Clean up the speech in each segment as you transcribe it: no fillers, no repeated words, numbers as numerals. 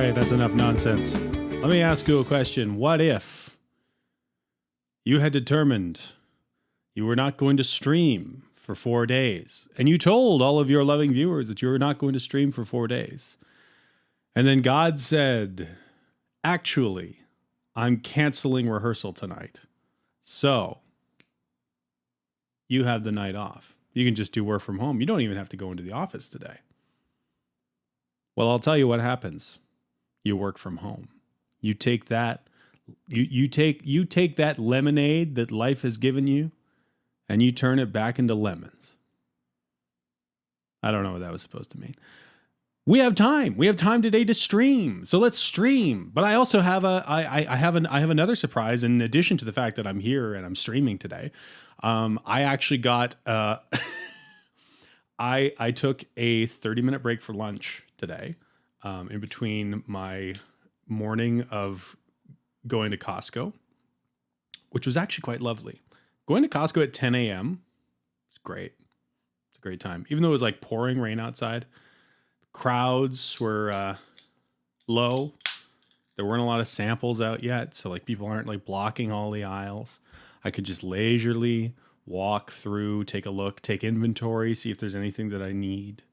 right, that's enough nonsense. Let me ask you a question. What if you had determined you were not going to stream for 4 days, and you told all of your loving viewers that you were not going to stream for 4 days, and then God said, actually, I'm canceling rehearsal tonight, so you have the night off. You can just do work from home. You don't even have to go into the office today. Well, I'll tell you what happens. You work from home. You take that, you take that lemonade that life has given you, and you turn it back into lemons. I don't know what that was supposed to mean. We have time. We have time today to stream. So let's stream. But I also have I have another surprise in addition to the fact that I'm here and I'm streaming today. I actually got I took a 30-minute break for lunch today, in between my morning of going to Costco, which was actually quite lovely. Going to Costco at 10 a.m. It's great. It's a great time. Even though it was like pouring rain outside, crowds were low. There weren't a lot of samples out yet, so like people aren't like blocking all the aisles. I could just leisurely walk through, take a look, take inventory, see if there's anything that I need.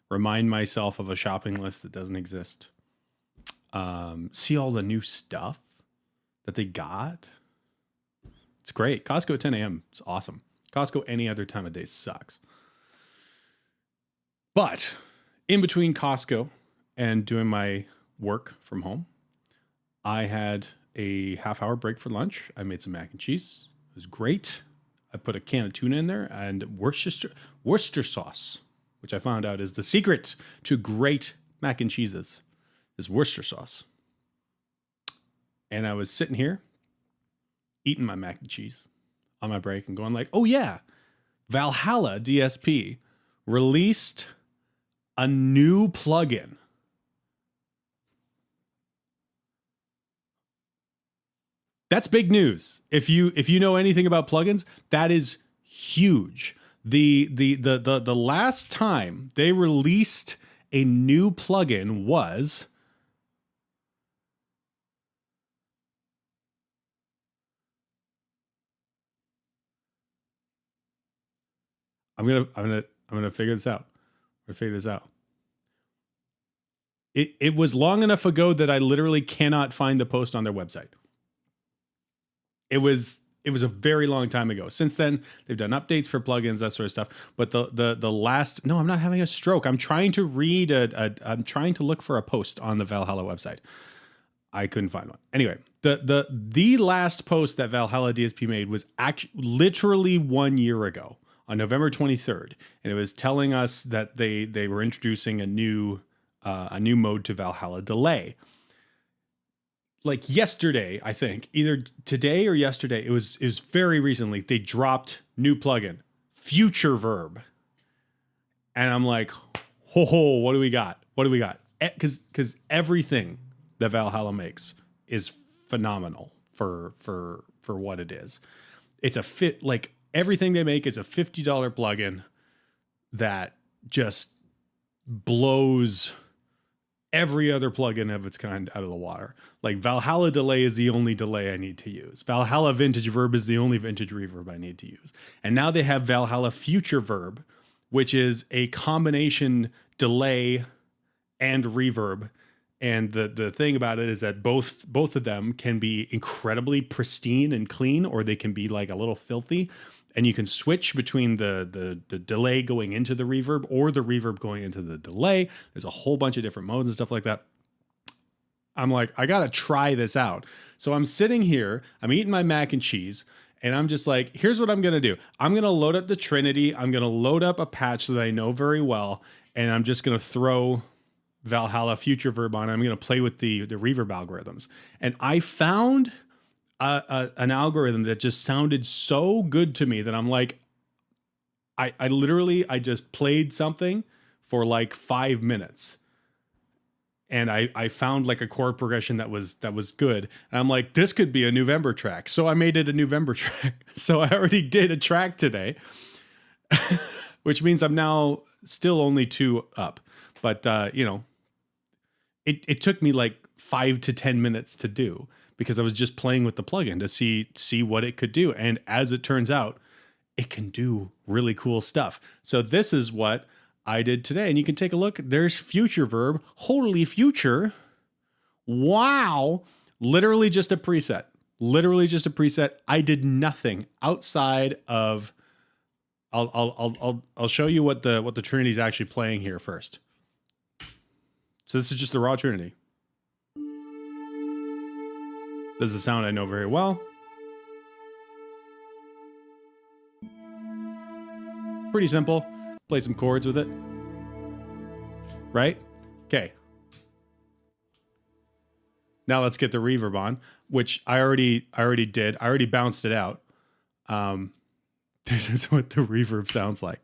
Remind myself of a shopping list that doesn't exist. See all the new stuff that they got. It's great. Costco at 10 a.m. It's awesome. Costco any other time of day sucks. But in between Costco and doing my work from home, I had a half-hour break for lunch. I made some mac and cheese. It was great. I put a can of tuna in there and Worcester sauce, which I found out is the secret to great mac and cheeses, is Worcester sauce. And I was sitting here eating my mac and cheese on my break and going like, oh yeah, Valhalla DSP released a new plugin. That's big news. If you know anything about plugins, that is huge. The last time they released a new plugin was I'm gonna figure this out. I'm gonna figure this out. It was long enough ago that I literally cannot find the post on their website. It was a very long time ago. Since then, they've done updates for plugins, that sort of stuff. But the last, no, I'm not having a stroke. I'm trying to read I'm trying to look for a post on the Valhalla website. I couldn't find one. Anyway, the last post that Valhalla DSP made was actually literally 1 year ago on November 23rd, and it was telling us that they were introducing a new mode to Valhalla Delay. Like yesterday, I think, either today or yesterday, it was very recently, they dropped new plugin, Future Verb. And I'm like, ho, what do we got? What do we got? Because everything that Valhalla makes is phenomenal for what it is. It's a fit, like everything they make is a $50 plugin that just blows every other plugin of its kind out of the water. Like Valhalla Delay is the only delay I need to use. Valhalla Vintage Verb is the only vintage reverb I need to use. And now they have Valhalla Future Verb, which is a combination delay and reverb. And the thing about it is that both of them can be incredibly pristine and clean, or they can be like a little filthy. And you can switch between the delay going into the reverb or the reverb going into the delay. There's a whole bunch of different modes and stuff like that. I'm like, I got to try this out. So I'm sitting here, I'm eating my mac and cheese, and I'm just like, here's what I'm going to do. I'm going to load up the Trinity. I'm going to load up a patch that I know very well, and I'm just going to throw Valhalla Future Verb on. I'm going to play with the reverb algorithms. And I found an algorithm that just sounded so good to me that I'm like, I literally just played something for like 5 minutes, and I found like a chord progression that was good, and I'm like, this could be a Newvember track. So I made it a Newvember track. So I already did a track today, which means I'm now still only 2 up, but it took me like 5 to 10 minutes to do because I was just playing with the plugin to see what it could do. And as it turns out, it can do really cool stuff. So this is what I did today. And you can take a look. There's future verb. Holy future. Wow. Literally just a preset. Literally just a preset. I did nothing outside of I'll show you what the Trinity is actually playing here first. So this is just the raw Trinity. This is a sound I know very well. Pretty simple. Play some chords with it. Right? Okay. Now let's get the reverb on, which I already did. I already bounced it out. This is what the reverb sounds like.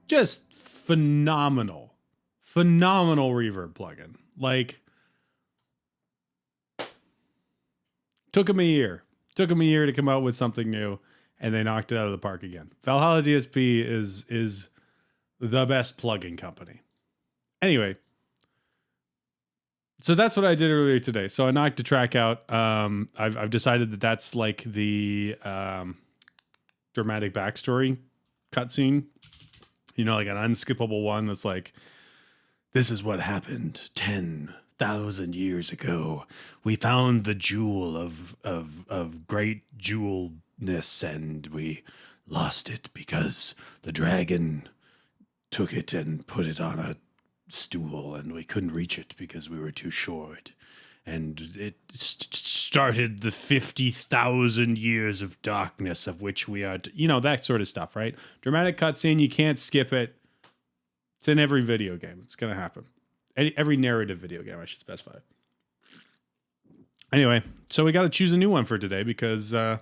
Just phenomenal reverb plugin. Like, took them a year to come out with something new, and they knocked it out of the park again. Valhalla DSP is the best plugin company. Anyway, so that's what I did earlier today. So I knocked a track out. I've decided that that's like the dramatic backstory cutscene. You know, like an unskippable one that's like, this is what happened 10,000 years ago. We found the jewel of great jewelness, and we lost it because the dragon took it and put it on a stool, and we couldn't reach it because we were too short. And it started the 50,000 years of darkness of which we are, that sort of stuff, right? Dramatic cutscene, you can't skip it. It's in every video game. It's going to happen. Every narrative video game, I should specify. Anyway, so we got to choose a new one for today because I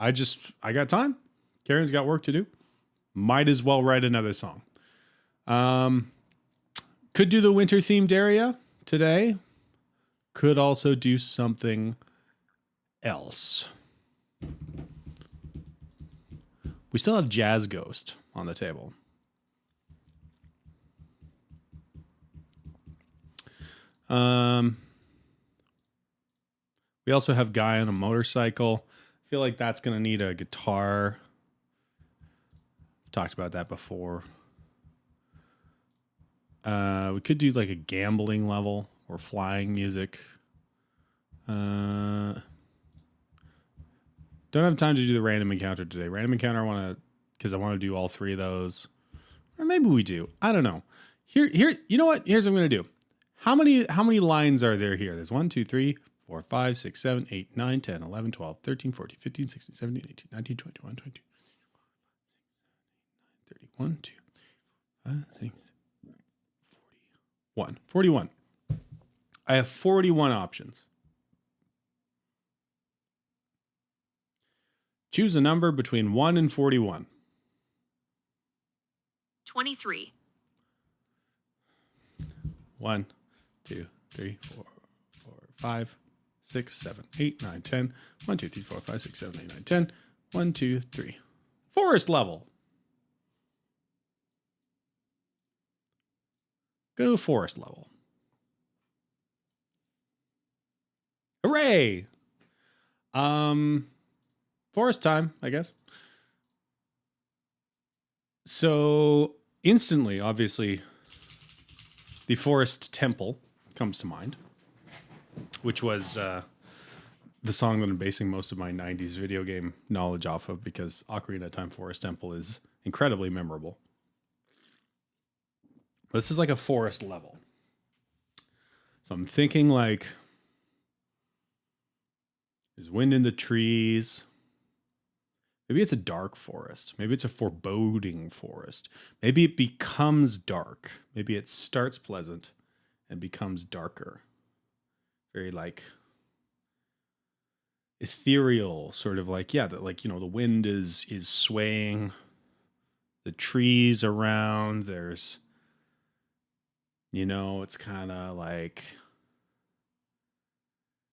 got time. Karen's got work to do. Might as well write another song. Could do the winter themed area today. Could also do something else. We still have Jazz Ghost on the table. We also have Guy on a Motorcycle. I feel like that's going to need a guitar. I've talked about that before. We could do like a gambling level or flying music. Don't have time to do the random encounter today. Random encounter because I want to do all three of those. Or maybe we do. I don't know. Here, you know what? Here's what I'm going to do. How many lines are there here? There's 1, 2, 3, 4, 5, 6, 7, 8, 9, 10, 11, 12, 13, 14, 15, 16, 17, 18, 19, 20, 21, 22. 1, 2, 5, 6, 41. 41. I have 41 options. Choose a number between 1 and 41. 23. 1, 2, 3, 4, 5, 6, 7, 8, 9, 10. 1, 2, 3, 4, 5, 6, 7, 8, 9, 10. 1, 2, 3. Forest level. Go to forest level. Hooray! Forest time, I guess. So instantly, obviously, the Forest Temple comes to mind, which was the song that I'm basing most of my 90s video game knowledge off of, because Ocarina of Time Forest Temple is incredibly memorable. This is like a forest level. So I'm thinking like there's wind in the trees. Maybe it's a dark forest. Maybe it's a foreboding forest. Maybe it becomes dark. Maybe it starts pleasant and becomes darker. Very like ethereal, sort of like, yeah, like, you know, the wind is swaying, the trees around, there's, you know, it's kind of like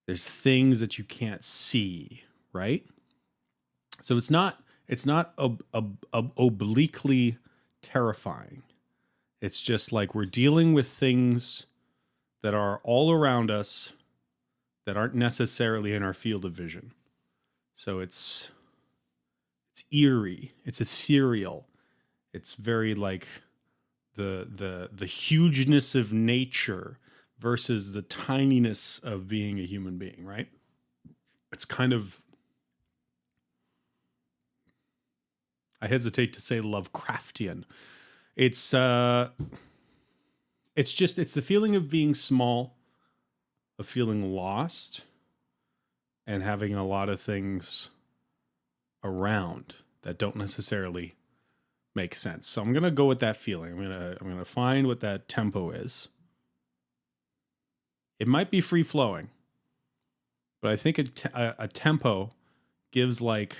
there's things that you can't see, right? So it's not obliquely terrifying. It's just like we're dealing with things that are all around us that aren't necessarily in our field of vision. So it's eerie, it's ethereal. It's very like the hugeness of nature versus the tininess of being a human being, right? It's kind of, I hesitate to say Lovecraftian. It's the feeling of being small, of feeling lost, and having a lot of things around that don't necessarily make sense. So I'm gonna go with that feeling. I'm gonna find what that tempo is. It might be free flowing, but I think a tempo gives like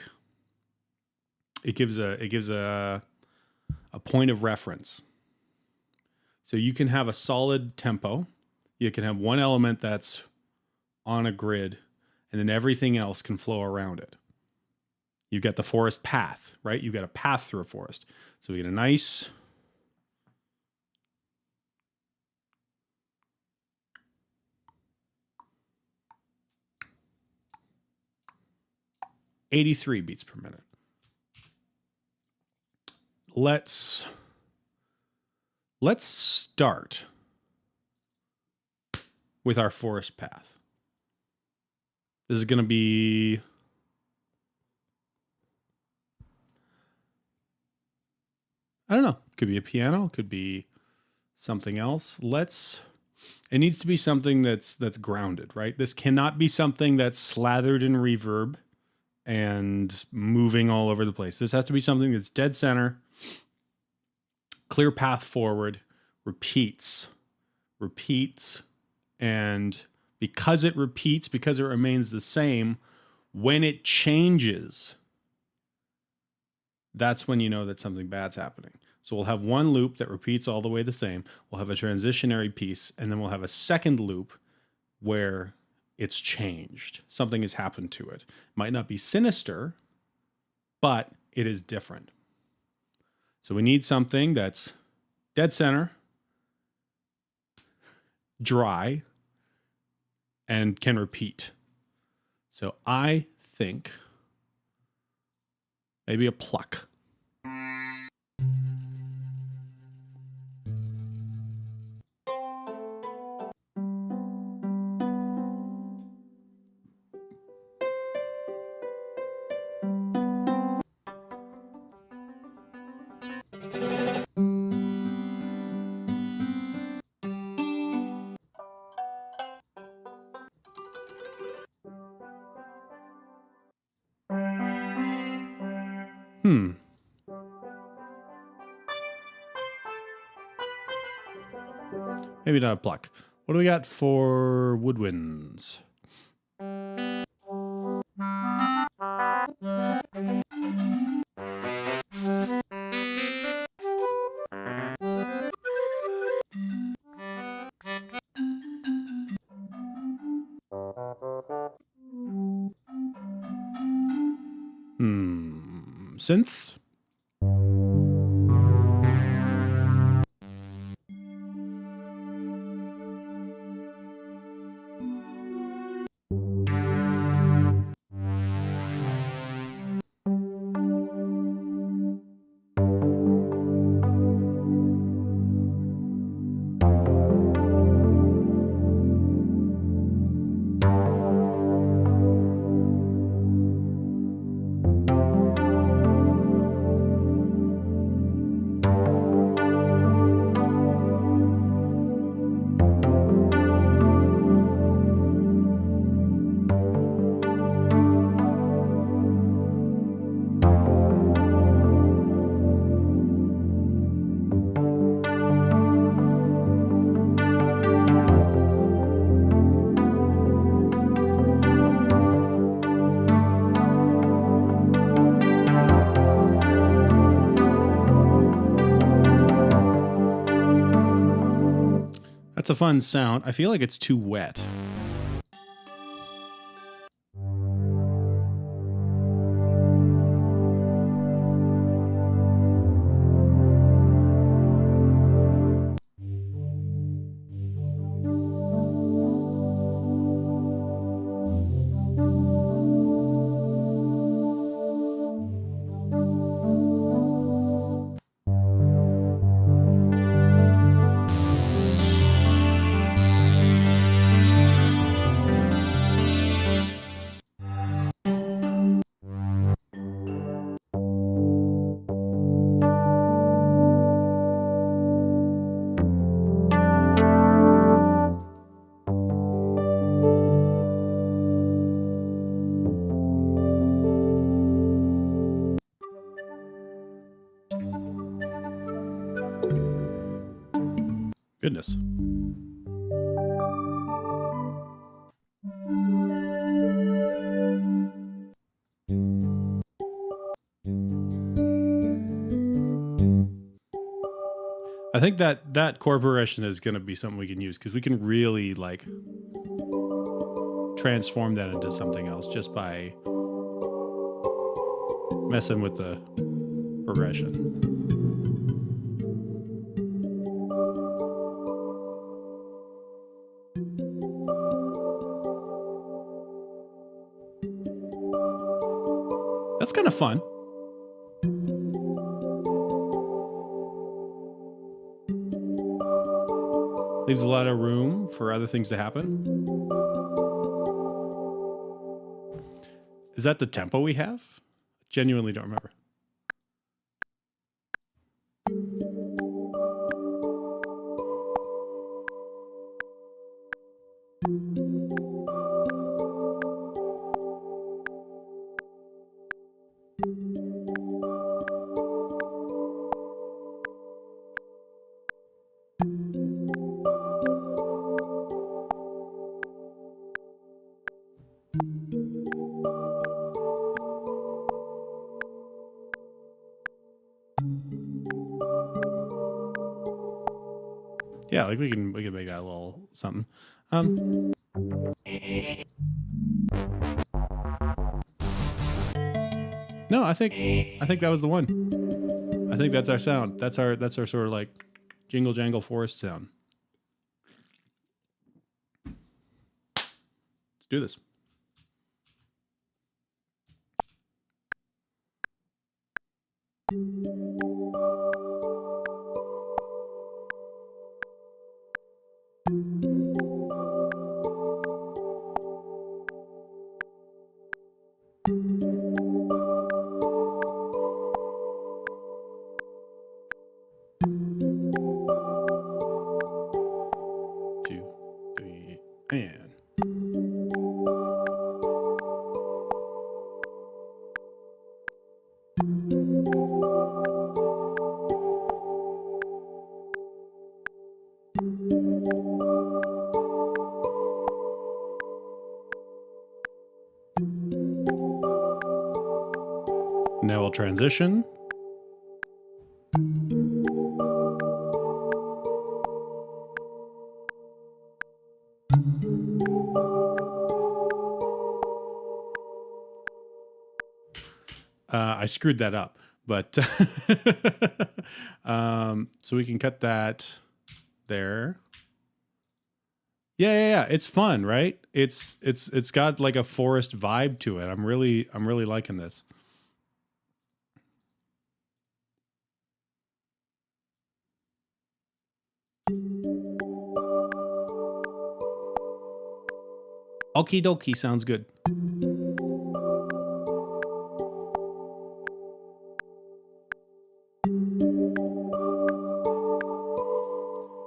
it gives a point of reference. So you can have a solid tempo. You can have one element that's on a grid, and then everything else can flow around it. You get the forest path, right? You get a path through a forest. So we get a nice (83 beats per minute). Let's start with our forest path. This is going to be, I don't know, could be a piano, could be something else. It needs to be something that's grounded, right? This cannot be something that's slathered in reverb and moving all over the place. This has to be something that's dead center, clear path forward, repeats, and because it repeats, because it remains the same, when it changes, that's when you know that something bad's happening. So we'll have one loop that repeats all the way the same. We'll have a transitionary piece, and then we'll have a second loop where it's changed. Something has happened to it. Might not be sinister, but it is different. So we need something that's dead center, dry, and can repeat. So I think maybe a pluck. Maybe not a pluck. What do we got for woodwinds? Synths? That's a fun sound. I feel like it's too wet. Goodness. I think that chord progression is going to be something we can use because we can really like transform that into something else just by messing with the progression. That's kind of fun. Leaves a lot of room for other things to happen. Is that the tempo we have? Genuinely don't remember. Yeah, like we can make that a little something. No, I think that was the one. I think that's our sound. That's our sort of like jingle jangle forest sound. Let's do this. And Now we'll transition. I screwed that up, but so we can cut that there. Yeah. It's fun, right? It's got like a forest vibe to it. I'm really liking this. Okie dokie, sounds good.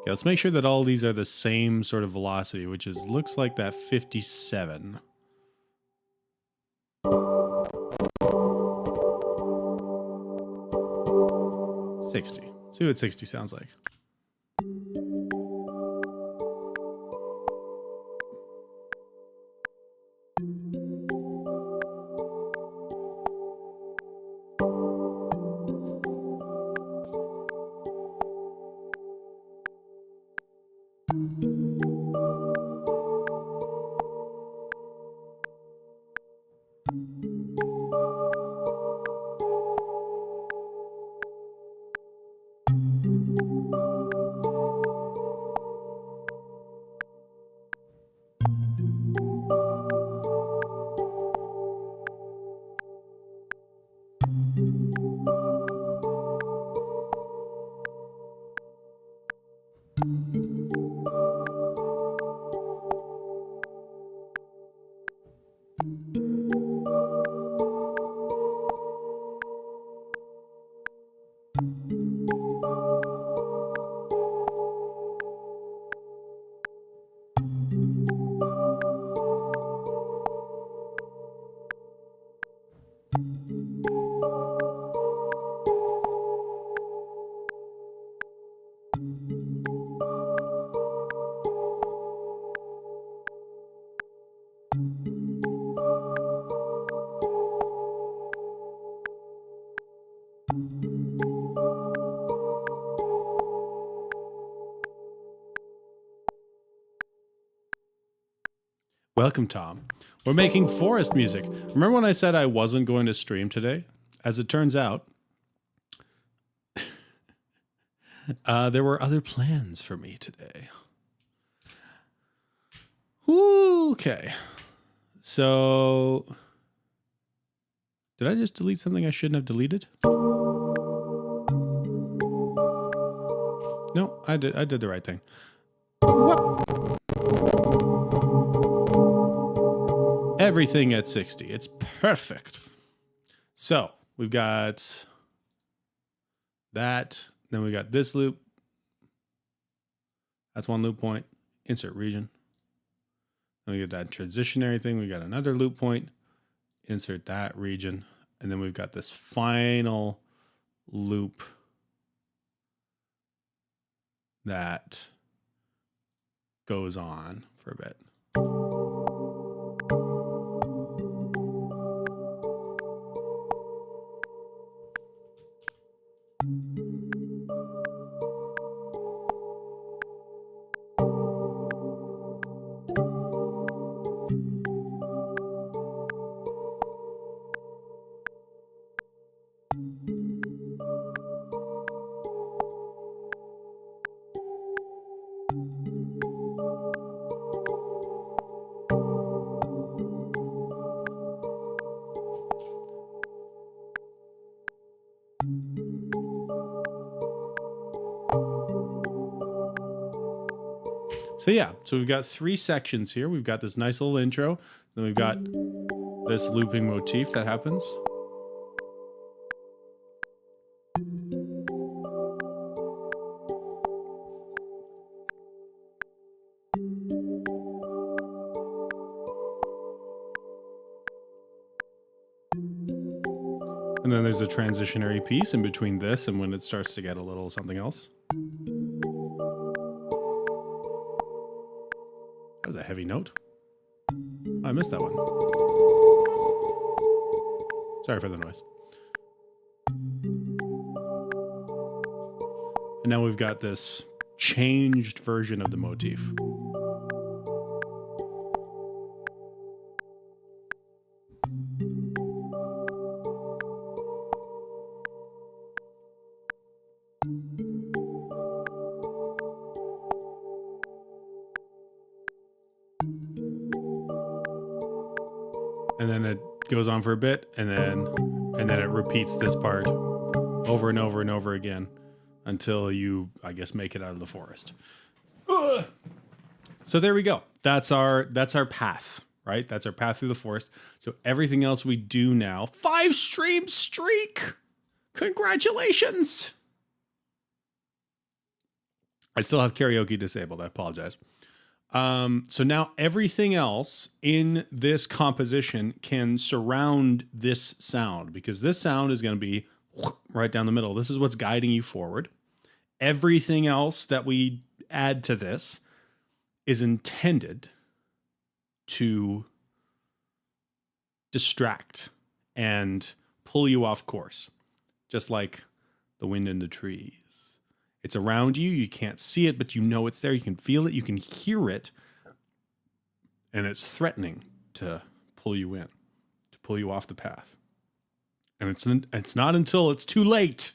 Okay, let's make sure that all these are the same sort of velocity, which is looks like that 57. See what 60 sounds like. Welcome, Tom. We're making forest music. Remember when I said I wasn't going to stream today? As it turns out, there were other plans for me today. Okay. So, did I just delete something I shouldn't have deleted? No, I did the right thing. What? Everything at 60. It's perfect. So we've got that. Then we got this loop. That's one loop point. Insert region. Then we get that transitionary thing. We got another loop point. Insert that region. And then we've got this final loop that goes on for a bit. So yeah, so we've got 3 sections here. We've got this nice little intro. Then we've got this looping motif that happens. And then there's a transitionary piece in between this and when it starts to get a little something else. That was a heavy note. Oh, I missed that one. Sorry for the noise. And now we've got this changed version of the motif. And then it goes on for a bit, and then it repeats this part over and over and over again until you, I guess, make it out of the forest. Ugh. So there we go. That's our path, right? That's our path through the forest. So everything else we do now, 5-stream streak. Congratulations. I still have karaoke disabled. I apologize. So now everything else in this composition can surround this sound, because this sound is going to be right down the middle. This is what's guiding you forward. Everything else that we add to this is intended to distract and pull you off course, just like the wind in the trees. It's around you. You can't see it, but you know it's there. You can feel it. You can hear it. And it's threatening to pull you in, to pull you off the path. And it's not until it's too late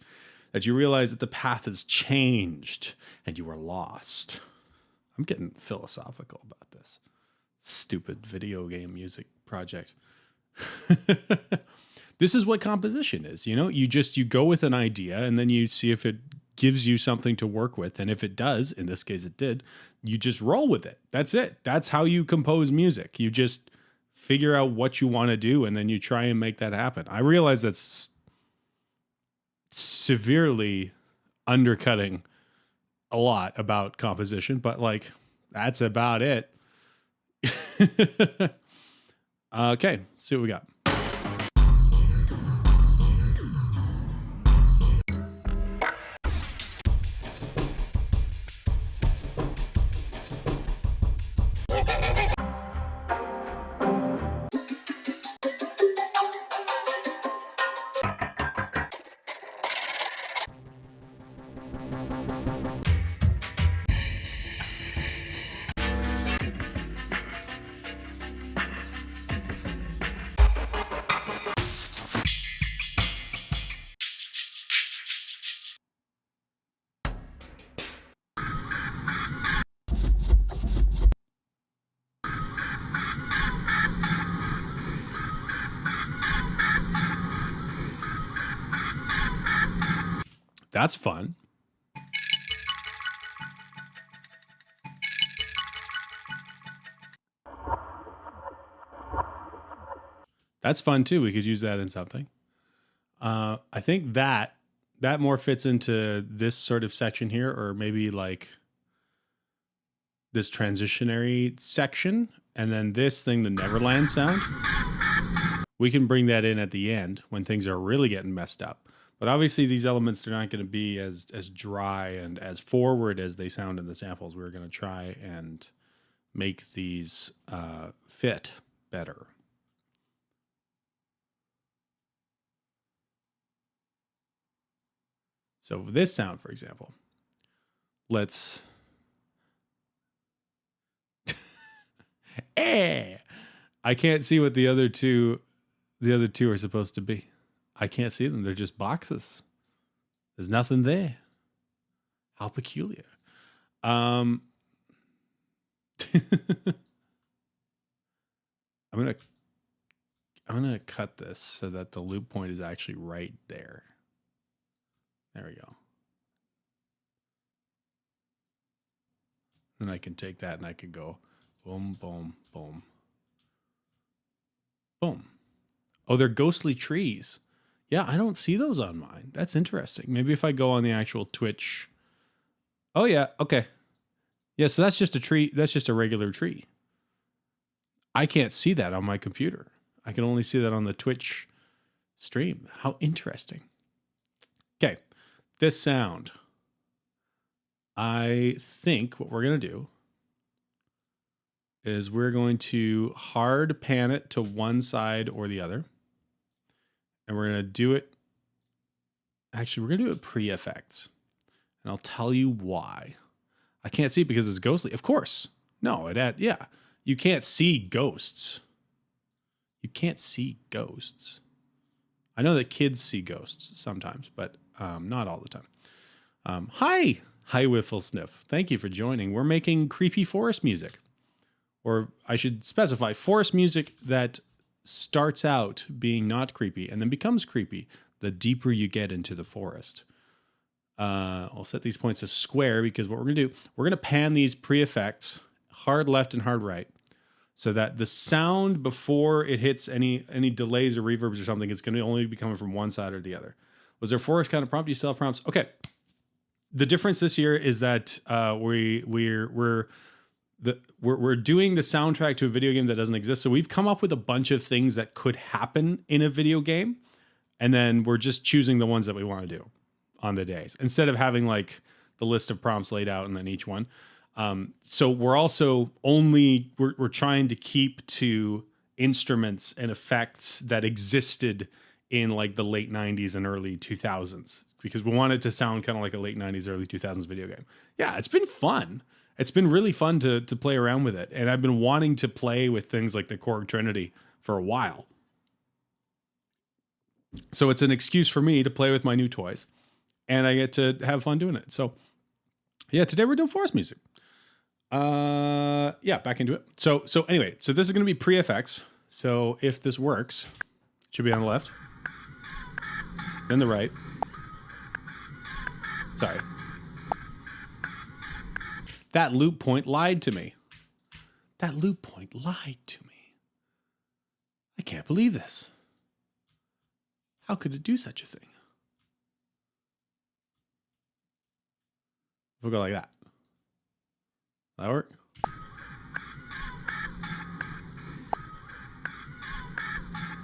that you realize that the path has changed and you are lost. I'm getting philosophical about this stupid video game music project. This is what composition is. You know, you go with an idea and then you see if it gives you something to work with. And if it does, in this case it did, you just roll with it. That's it. That's how you compose music. You just figure out what you want to do and then you try and make that happen. I realize that's severely undercutting a lot about composition, but like, that's about it. Okay, see what we got. That's fun. That's fun too. We could use that in something. I think that more fits into this sort of section here, or maybe like this transitionary section. And then this thing, the Neverland sound, we can bring that in at the end when things are really getting messed up. But obviously these elements are not going to be as dry and as forward as they sound in the samples. We're going to try and make these fit better. So this sound, for example, let's... I can't see what the other two are supposed to be. I can't see them. They're just boxes. There's nothing there. How peculiar. I'm gonna cut this so that the loop point is actually right there. There we go. Then I can take that and I can go boom, boom, boom, boom. Oh, they're ghostly trees. Yeah, I don't see those on mine. That's interesting. Maybe if I go on the actual Twitch. Oh, yeah. Okay. Yeah, so that's just a tree. That's just a regular tree. I can't see that on my computer. I can only see that on the Twitch stream. How interesting. Okay. This sound. I think what we're going to do is we're going to hard pan it to one side or the other. And we're going to do it. Actually, we're going to do it pre-effects. And I'll tell you why. I can't see it because it's ghostly. Of course. No, yeah. You can't see ghosts. You can't see ghosts. I know that kids see ghosts sometimes, but not all the time. Hi, Whiffle Sniff. Thank you for joining. We're making creepy forest music. Or I should specify forest music that starts out being not creepy and then becomes creepy the deeper you get into the forest. I'll set these points as square because what we're going to do, we're going to pan these pre-effects hard left and hard right so that the sound before it hits any delays or reverbs or something, it's going to only be coming from one side or the other. Was there forest kind of prompt? Do you still have prompts? Okay. The difference this year is that we're doing the soundtrack to a video game that doesn't exist. So we've come up with a bunch of things that could happen in a video game, and then we're just choosing the ones that we want to do on the days instead of having like the list of prompts laid out and then each one. So we're also we're trying to keep to instruments and effects that existed in like the late 90s and early 2000s because we want it to sound kind of like a late 90s, early 2000s video game. Yeah, it's been fun. It's been really fun to play around with it. And I've been wanting to play with things like the Korg Trinity for a while. So it's an excuse for me to play with my new toys. And I get to have fun doing it. So yeah, today we're doing forest music. Yeah, back into it. So anyway, so this is going to be pre-effects. So if this works, it should be on the left, then the right. Sorry. That loop point lied to me. That loop point lied to me. I can't believe this. How could it do such a thing? We'll go like that. That work?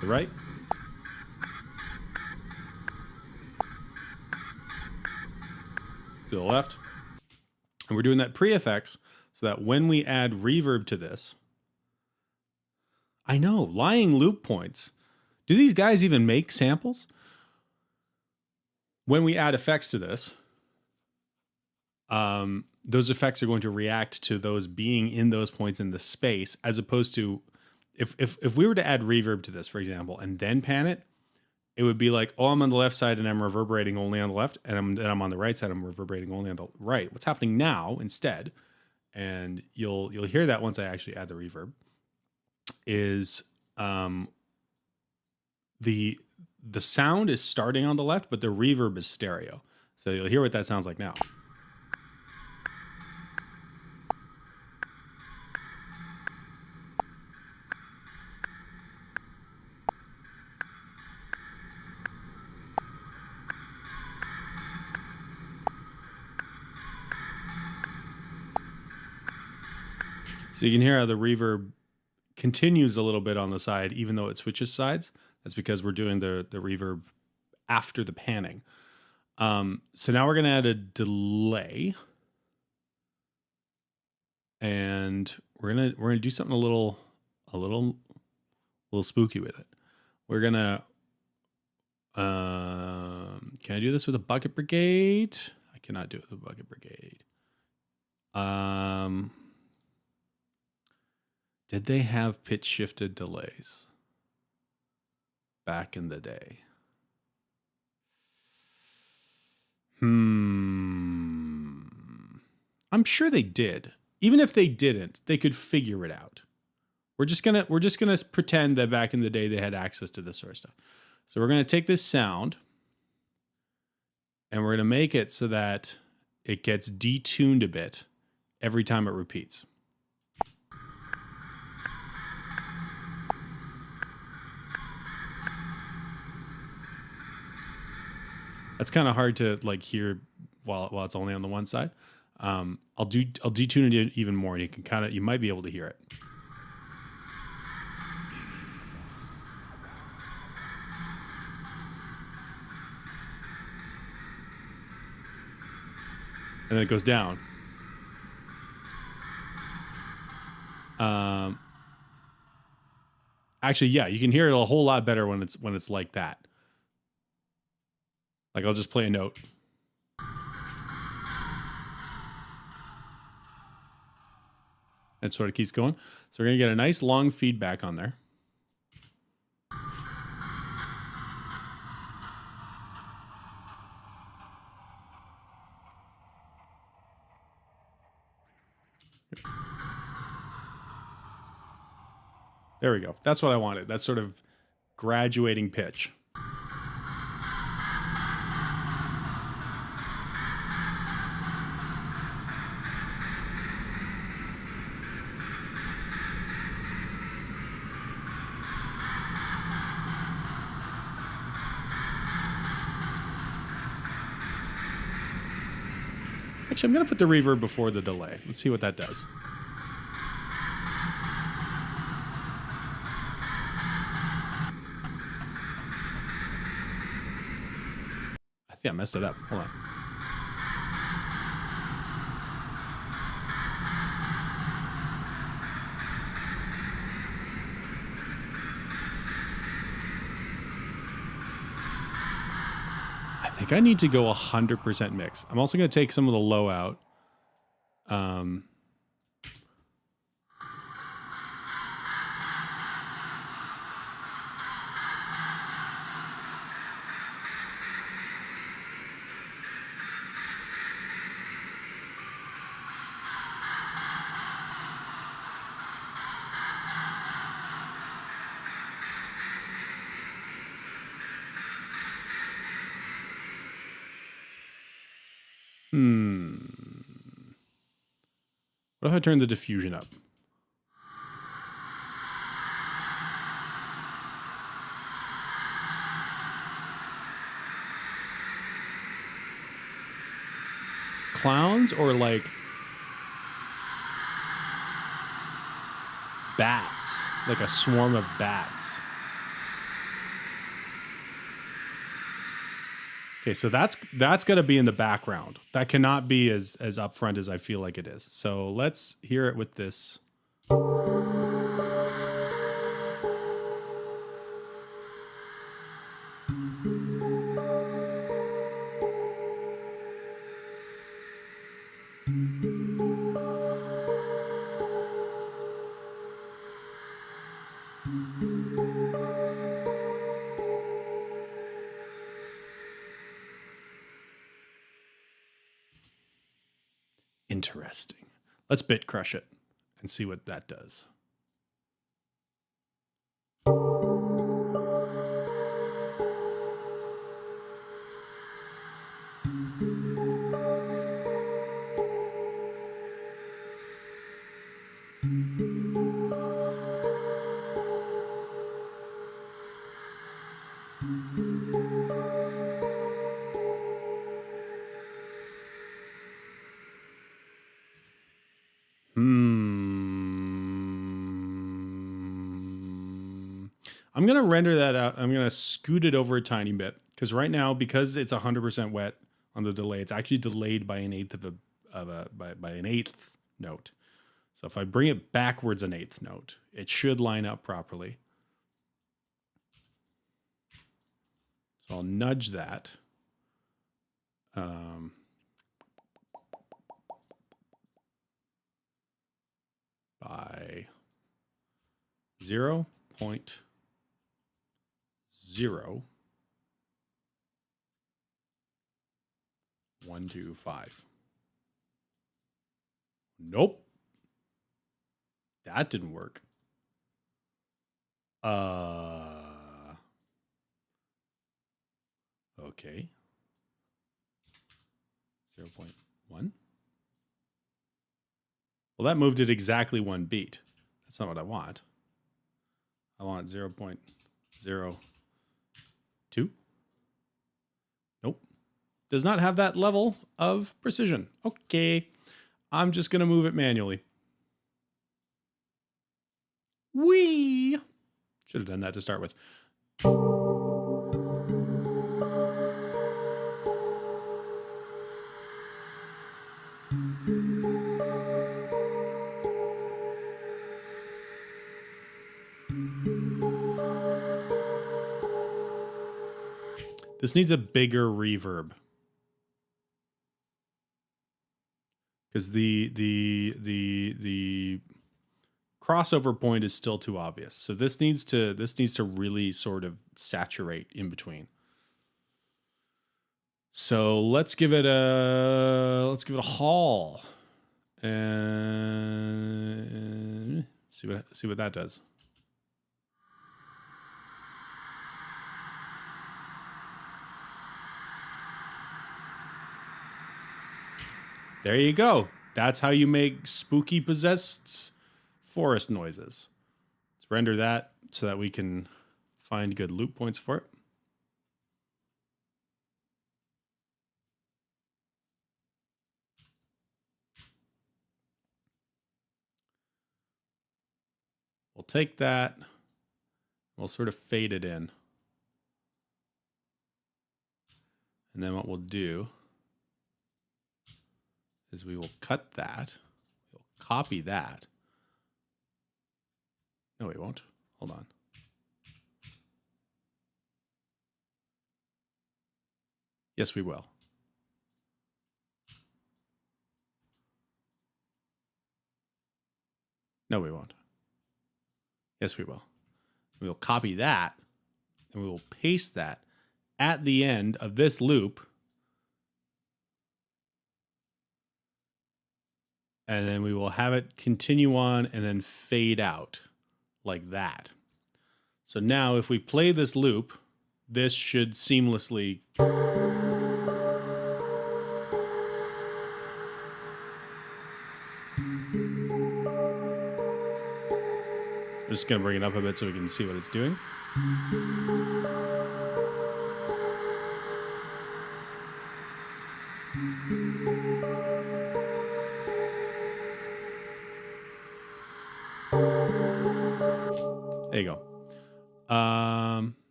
The right? To the left? And we're doing that pre-effects so that when we add reverb to this, I know, lying loop points. Do these guys even make samples? When we add effects to this, those effects are going to react to those being in those points in the space, as opposed to if we were to add reverb to this, for example, and then pan it, it would be like, oh, I'm on the left side and I'm reverberating only on the left, and I'm on the right side, I'm reverberating only on the right. What's happening now instead, and you'll hear that once I actually add the reverb, is the sound is starting on the left, but the reverb is stereo. So you'll hear what that sounds like now. So you can hear how the reverb continues a little bit on the side, even though it switches sides. That's because we're doing the reverb after the panning. So now we're going to add a delay, and we're gonna do something a little spooky with it. We're gonna can I do this with a bucket brigade? I cannot do it with a bucket brigade. Did they have pitch shifted delays back in the day? I'm sure they did. Even if they didn't, they could figure it out. We're just gonna pretend that back in the day they had access to this sort of stuff. So we're gonna take this sound and we're gonna make it so that it gets detuned a bit every time it repeats. That's kind of hard to like hear while it's only on the one side. I'll detune it even more, and you might be able to hear it. And then it goes down. Actually, yeah, you can hear it a whole lot better when it's like that. Like I'll just play a note. It sort of keeps going. So we're going to get a nice long feedback on there. There we go. That's what I wanted. That sort of graduating pitch. Actually, I'm going to put the reverb before the delay. Let's see what that does. I think I messed it up. Hold on. I think I need to go 100% mix. I'm also going to take some of the low out. What if I turn the diffusion up? Clowns or like bats, like a swarm of bats. Okay, so that's got to be in the background. That cannot be as upfront as I feel like it is. So let's hear it with this. Interesting. Let's bit crush it and see what that does. I'm going to render that out. I'm going to scoot it over a tiny bit because right now, because it's 100% wet on the delay, it's actually delayed by an eighth by an eighth note. So if I bring it backwards an eighth note, it should line up properly. So I'll nudge that. By 0.015. Nope. That didn't work. Okay. 0.1. Well, that moved it exactly one beat. That's not what I want. I want 0.02. Nope. Does not have that level of precision. Okay. I'm just going to move it manually. Whee! Should have done that to start with. This needs a bigger reverb. Because the crossover point is still too obvious. So this needs to really sort of saturate in between. So let's give it a haul and see what that does. There you go. That's how you make spooky possessed forest noises. Let's render that so that we can find good loop points for it. We'll take that. We'll sort of fade it in. And then what we'll do is we will cut that. We'll copy that. No, we won't. Hold on. Yes, we will. No, we won't. Yes, we will. We will copy that, and we will paste that at the end of this loop. And then we will have it continue on and then fade out like that. So now if we play this loop, this should seamlessly... I'm just going to bring it up a bit so we can see what it's doing. There you go.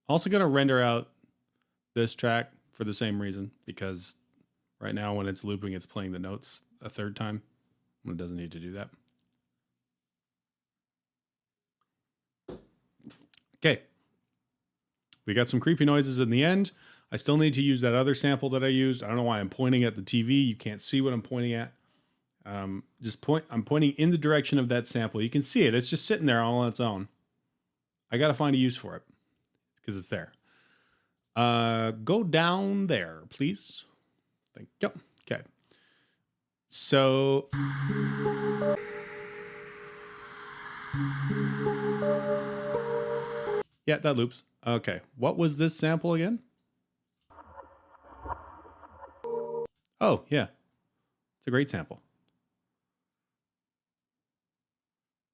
Also going to render out this track for the same reason, because right now when it's looping, it's playing the notes a third time. It doesn't need to do that. Okay. We got some creepy noises in the end. I still need to use that other sample that I used. I don't know why I'm pointing at the TV. You can't see what I'm pointing at. I'm pointing in the direction of that sample. You can see it. It's just sitting there all on its own. I got to find a use for it because it's there. Go down there, please. Thank you. Okay. So... yeah, that loops. Okay. What was this sample again? Oh, yeah. It's a great sample.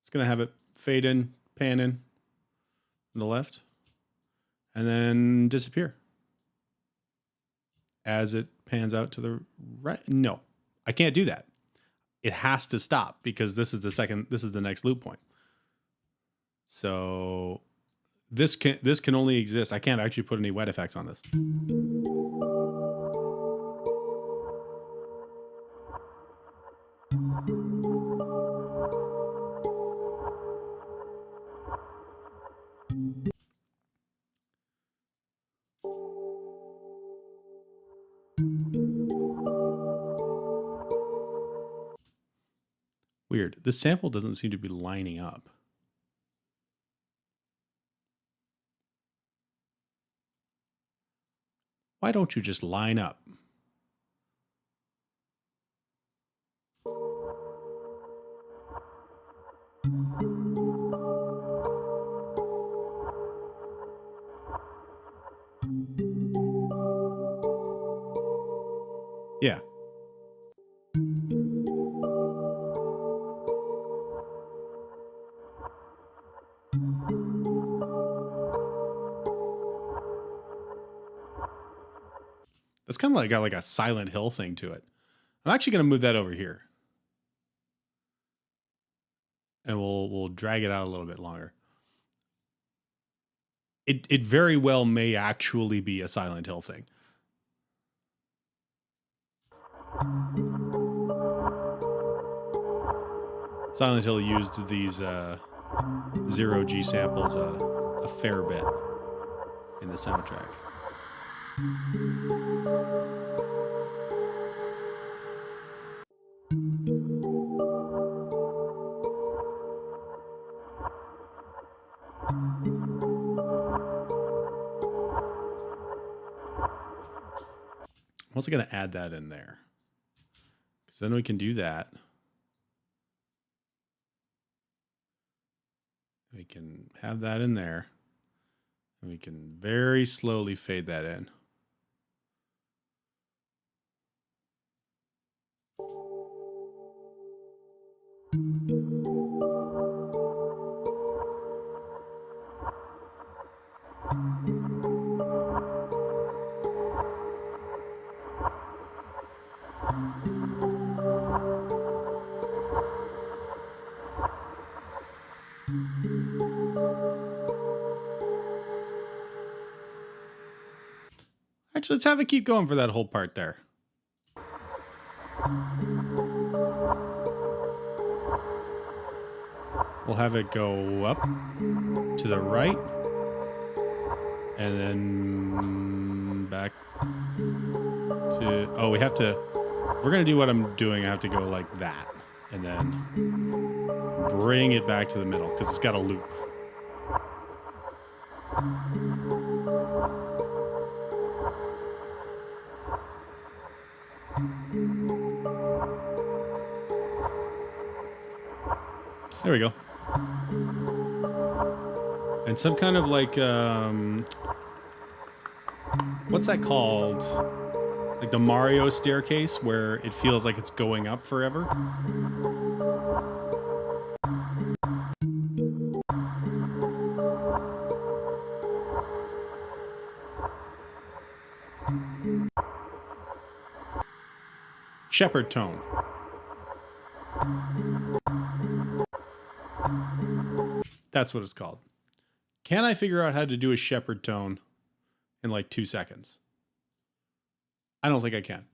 It's going to have it fade in, pan in on the left, and then disappear as it pans out to the right. No, I can't do that. It has to stop because this is the next loop point. So this can only exist. I can't actually put any wet effects on this. Weird. This sample doesn't seem to be lining up. Why don't you just line up? Yeah. That's kind of like got like a Silent Hill thing to it. I'm actually going to move that over here. And we'll drag it out a little bit longer. It very well may actually be a Silent Hill thing. Silent Hill used these 0G samples a fair bit in the soundtrack. I'm also going to add that in there. Because then we can do that. We can have that in there. And we can very slowly fade that in. Actually, let's have it keep going for that whole part there. We'll have it go up to the right and then back to, oh, we have to, if we're going to do what I'm doing, I have to go like that and then bring it back to the middle because it's got a loop. There we go. And some kind of like, what's that called? Like the Mario staircase where it feels like it's going up forever. Shepherd tone. That's what it's called. Can I figure out how to do a shepherd tone in like 2 seconds? I don't think I can,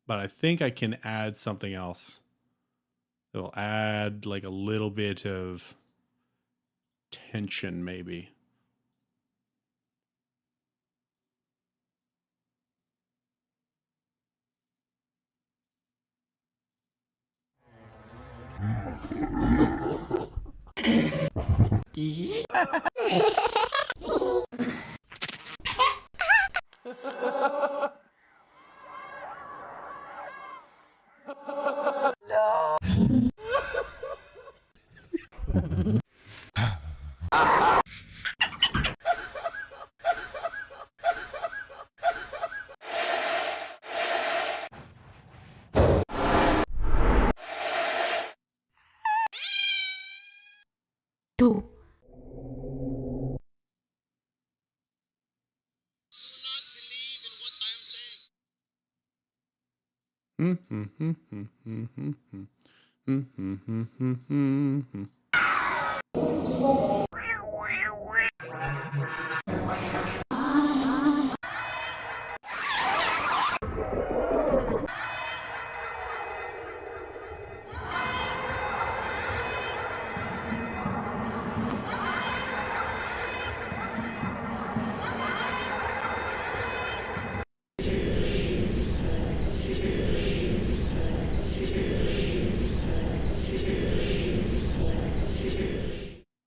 but I think I can add something else that will add like a little bit of tension maybe. Two.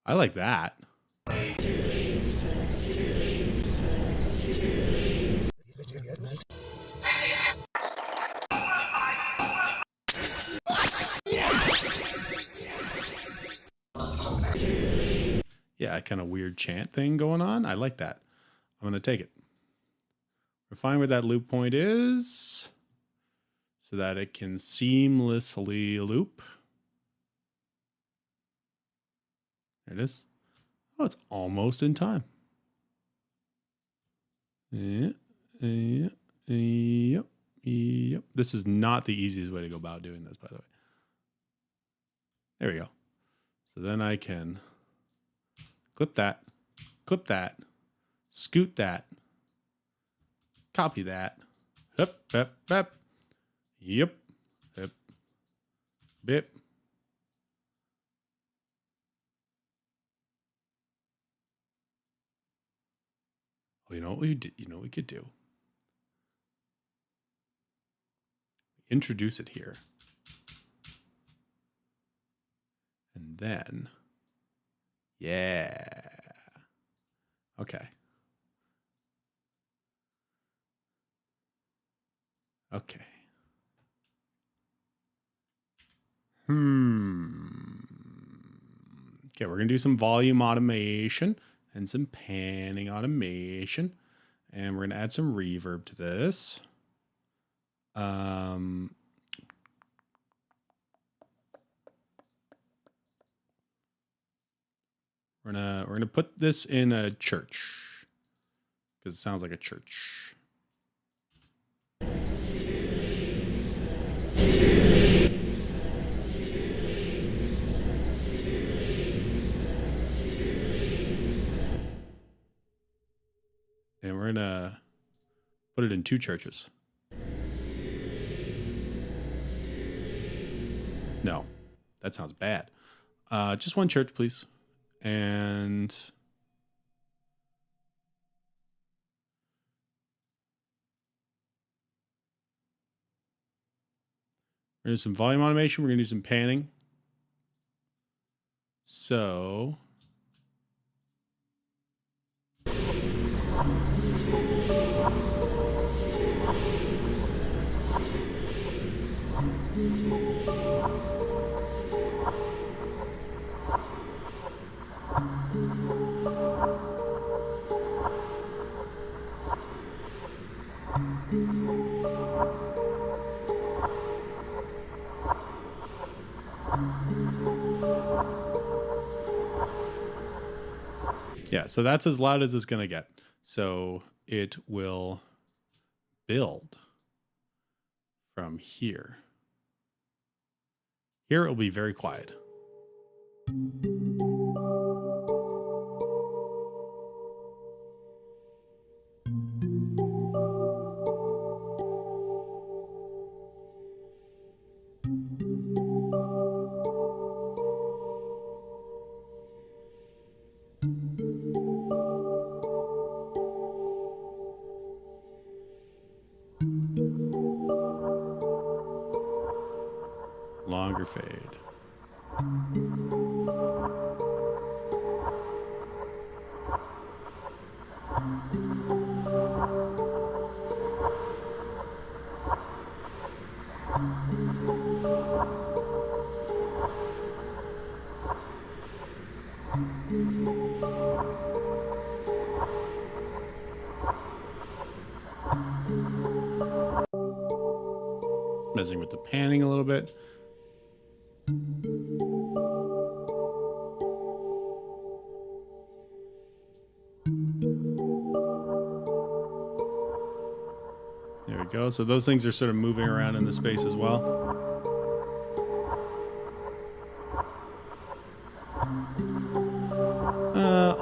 I like that. Yeah, kind of weird chant thing going on. I like that. I'm going to take it. We're fine where that loop point is so that it can seamlessly loop. There it is. Oh, it's almost in time. Yep. This is not the easiest way to go about doing this, by the way. There we go. So then I can clip that, scoot that, copy that. Yep. Bip. Oh, you know what we did? You know what we could do? Introduce it here. And then, yeah. Okay. Okay. Okay, we're going to do some volume automation and some panning automation. And we're going to add some reverb to this. We're gonna put this in a church because it sounds like a church. And we're gonna put it in 2 churches. No, that sounds bad. Just 1 church, please. And we're gonna do some volume automation. We're gonna do some panning. So yeah, so that's as loud as it's going to get. So it will build from here. Here it will be very quiet. Longer fade. Messing with the panning a little bit. There we go. So those things are sort of moving around in the space as well.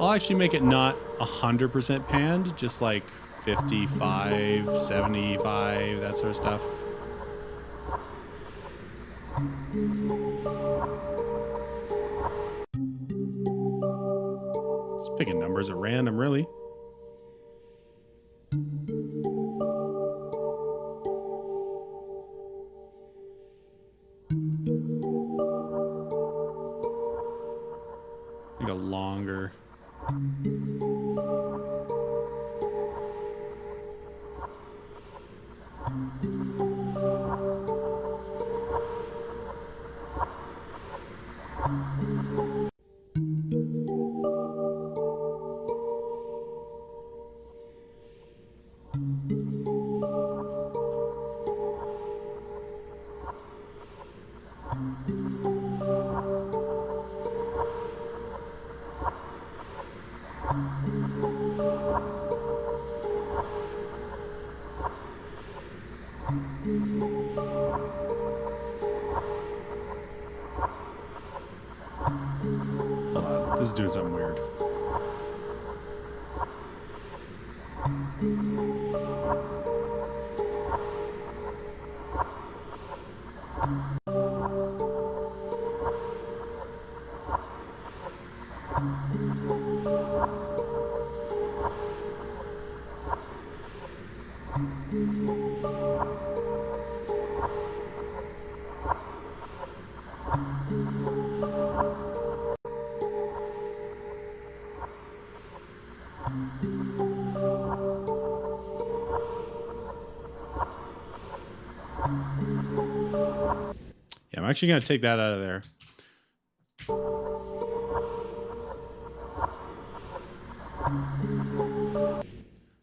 I'll actually make it not 100% panned, just like 55, 75, that sort of stuff. Just picking numbers at random, really. Like a longer. Hold on, this is doing something weird. I'm actually going to take that out of there.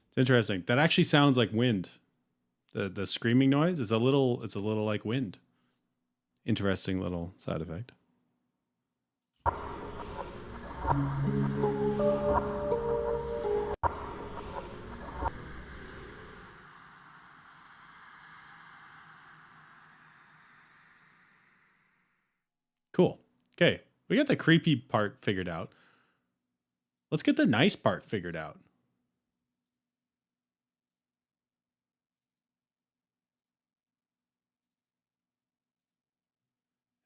It's interesting. That actually sounds like wind. The screaming noise is a little like wind. Interesting little side effect. Cool. Okay. We got the creepy part figured out. Let's get the nice part figured out.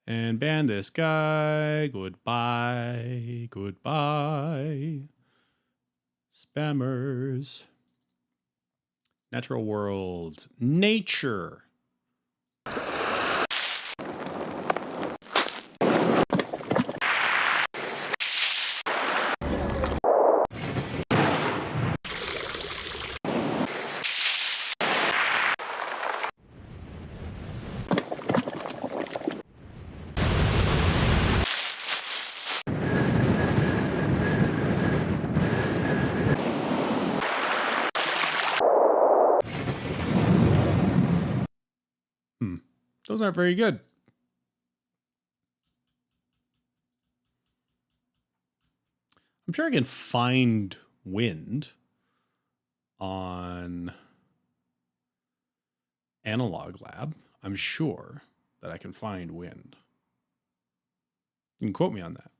And ban this guy. Goodbye. Goodbye. Spammers. Natural world. Nature. Those aren't very good. I'm sure I can find wind on Analog Lab. I'm sure that I can find wind. You can quote me on that.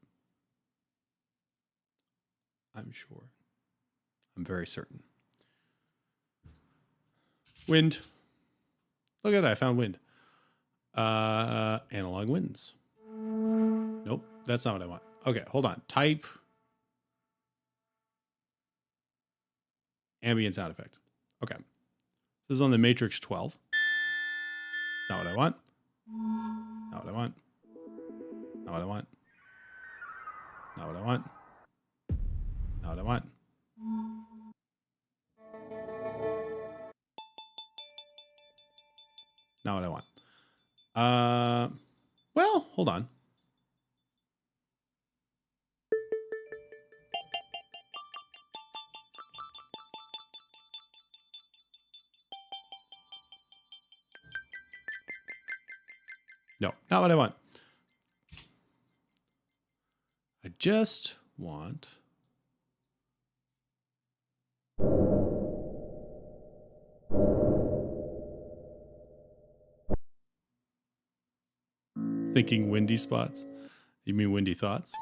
I'm sure. I'm very certain. Wind. Look at that. I found wind. Analog winds. Nope. That's not what I want. Okay. Hold on. Type. Ambient sound effect. Okay. This is on the Matrix 12. Not what I want. Not what I want. Not what I want. Not what I want. Not what I want. Not what I want. Well, hold on. No, not what I want. I just want thinking windy spots. You mean windy thoughts?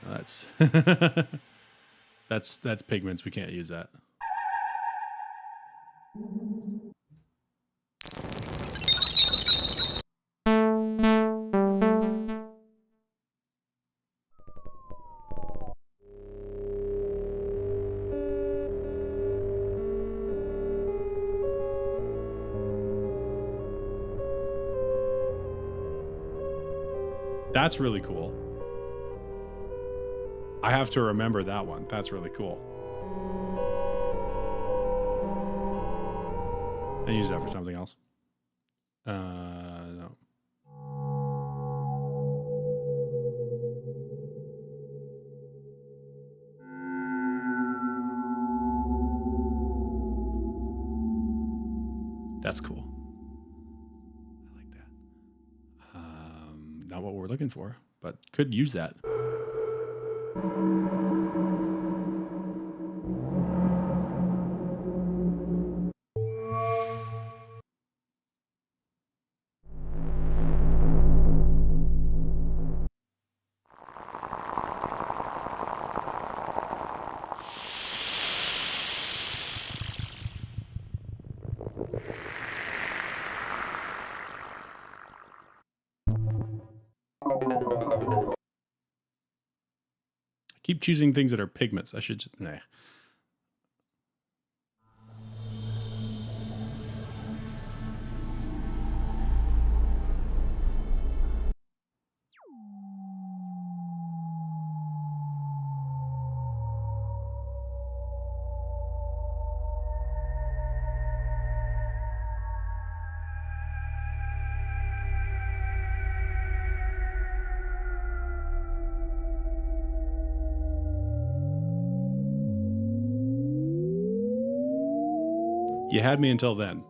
That's that's pigments. We can't use that. That's really cool. I have to remember that one. That's really cool. I use that for something else. No. That's cool. I like that. Not what we're looking for, but could use that. Keep choosing things that are pigments. I should just, nah. You had me until then.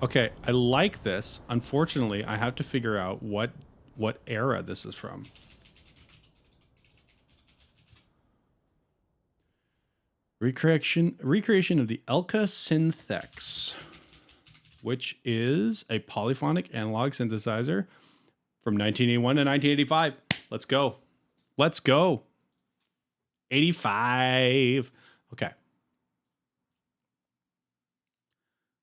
Okay, I like this. Unfortunately, I have to figure out what era this is from. Recreation of the Elka Synthex, which is a polyphonic analog synthesizer from 1981 to 1985. Let's go. Let's go. 85. Okay.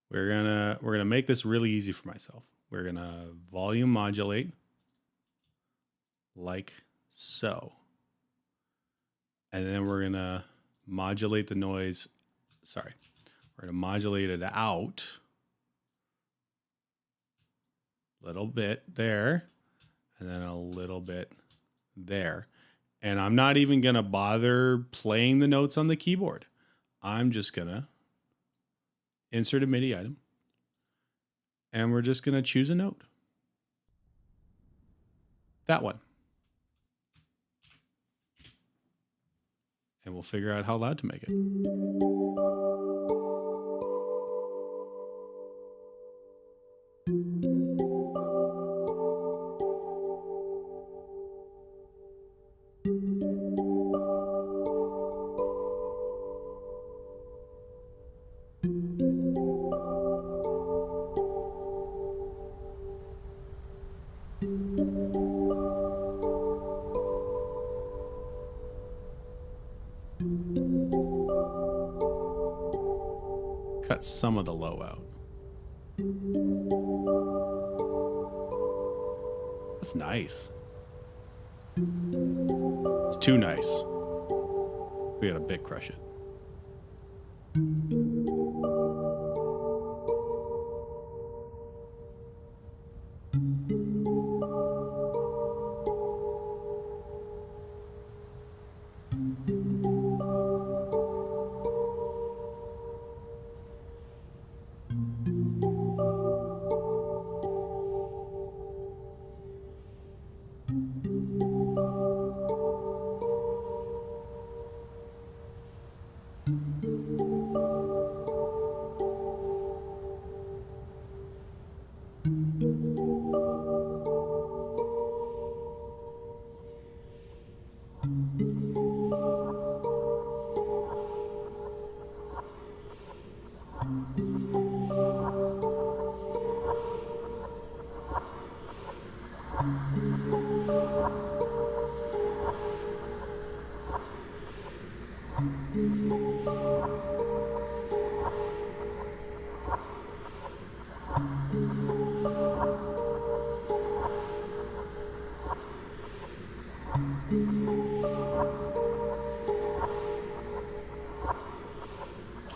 We're gonna make this really easy for myself. We're gonna volume modulate like so. And then we're gonna modulate the noise. Sorry. We're gonna modulate it out a little bit there, and then a little bit there. And I'm not even gonna bother playing the notes on the keyboard. I'm just gonna insert a MIDI item, and we're just going to choose a note. That one. And we'll figure out how loud to make it. Cut some of the low out. That's nice. It's too nice. We gotta bit crush it.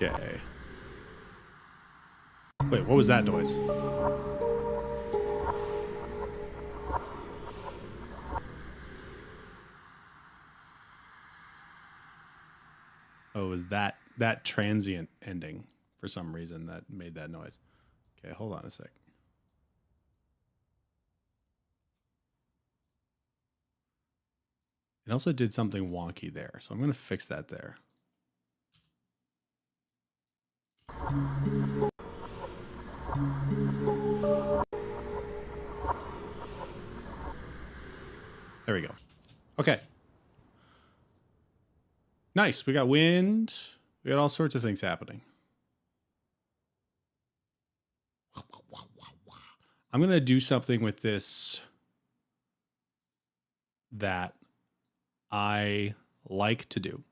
Okay. Wait, what was that noise? Oh, it was that transient ending for some reason that made that noise. Okay, hold on a sec. It also did something wonky there, so I'm going to fix that there. There we go. Okay. Nice. We got wind. We got all sorts of things happening. I'm going to do something with this that I like to do,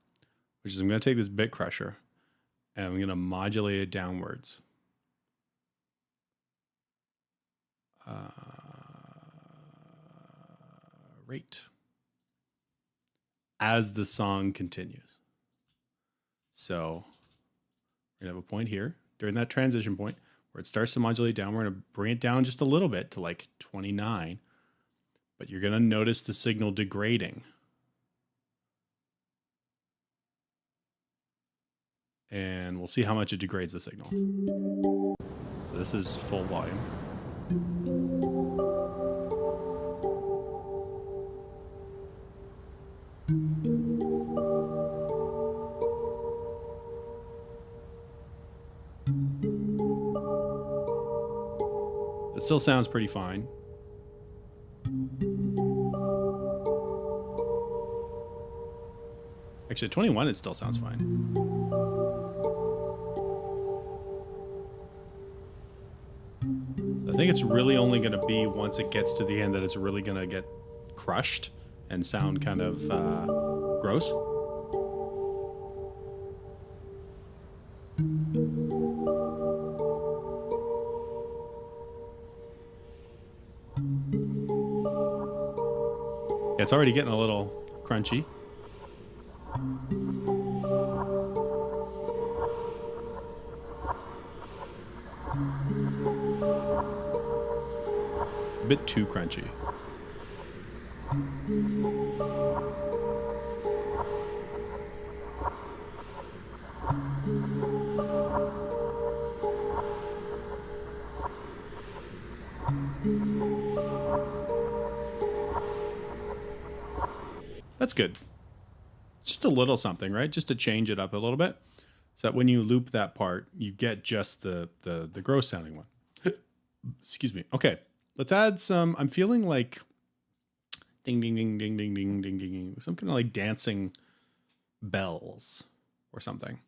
which is I'm going to take this bit crusher and I'm going to modulate it downwards. Rate as the song continues. So we're going to have a point here during that transition point where it starts to modulate down. We're going to bring it down just a little bit to like 29, but you're going to notice the signal degrading. And we'll see how much it degrades the signal. So this is full volume. It still sounds pretty fine. Actually, at 21, it still sounds fine. I think it's really only going to be once it gets to the end that it's really going to get crushed and sound kind of gross. Yeah, it's already getting a little crunchy. It's a bit too crunchy. That's good. Just a little something, right? Just to change it up a little bit, so that when you loop that part, you get just the gross sounding one. Excuse me. Okay, let's add some. I'm feeling like ding ding ding ding ding ding ding ding ding. Some kind of like dancing bells or something.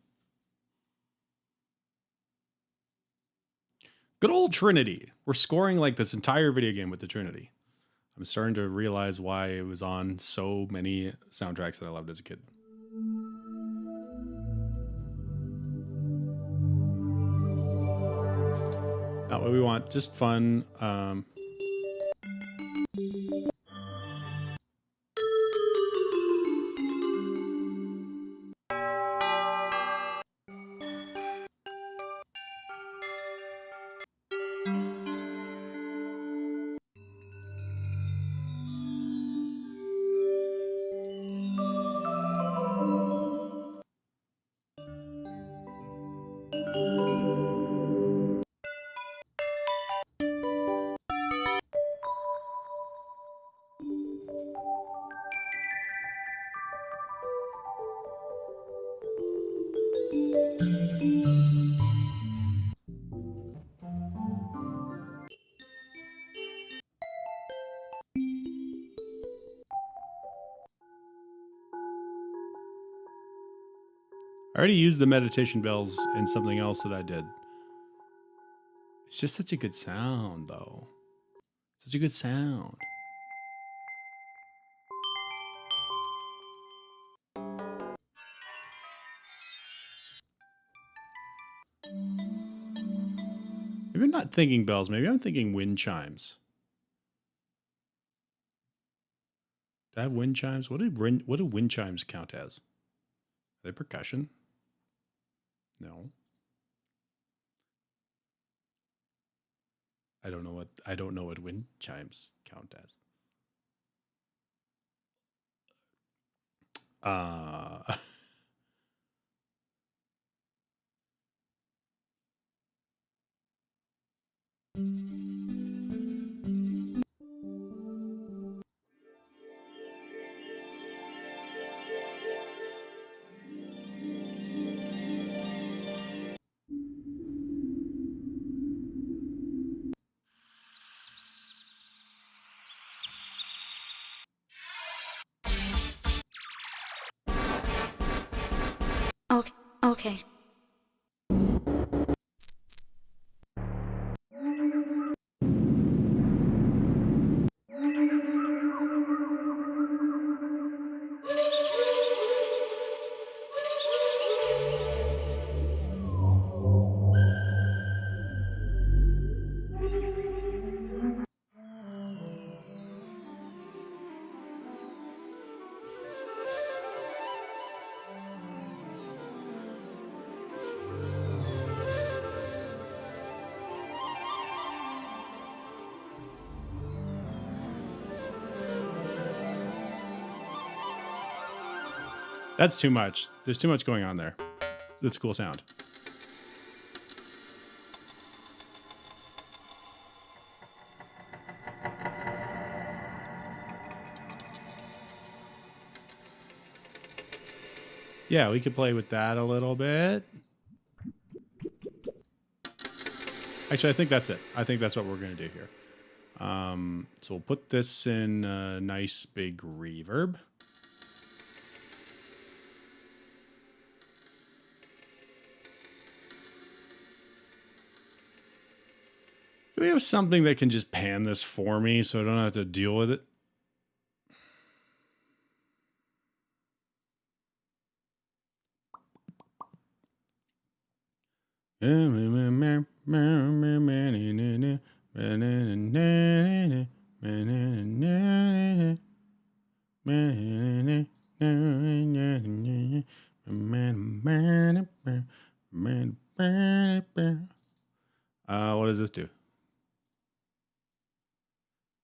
Good old Trinity. We're scoring like this entire video game with the Trinity. I'm starting to realize why it was on so many soundtracks that I loved as a kid. Not what we want, just fun. I already used the meditation bells in something else that I did. It's just such a good sound, though. Such a good sound. Maybe I'm not thinking bells. Maybe I'm thinking wind chimes. Do I have wind chimes? What do wind chimes count as? Are they percussion? No. I don't know what wind chimes count as. Okay. That's too much. There's too much going on there. That's a cool sound. Yeah, we could play with that a little bit. Actually, I think that's it. I think that's what we're going to do here. So we'll put this in a nice big reverb. Do we have something that can just pan this for me so I don't have to deal with it? What does this do?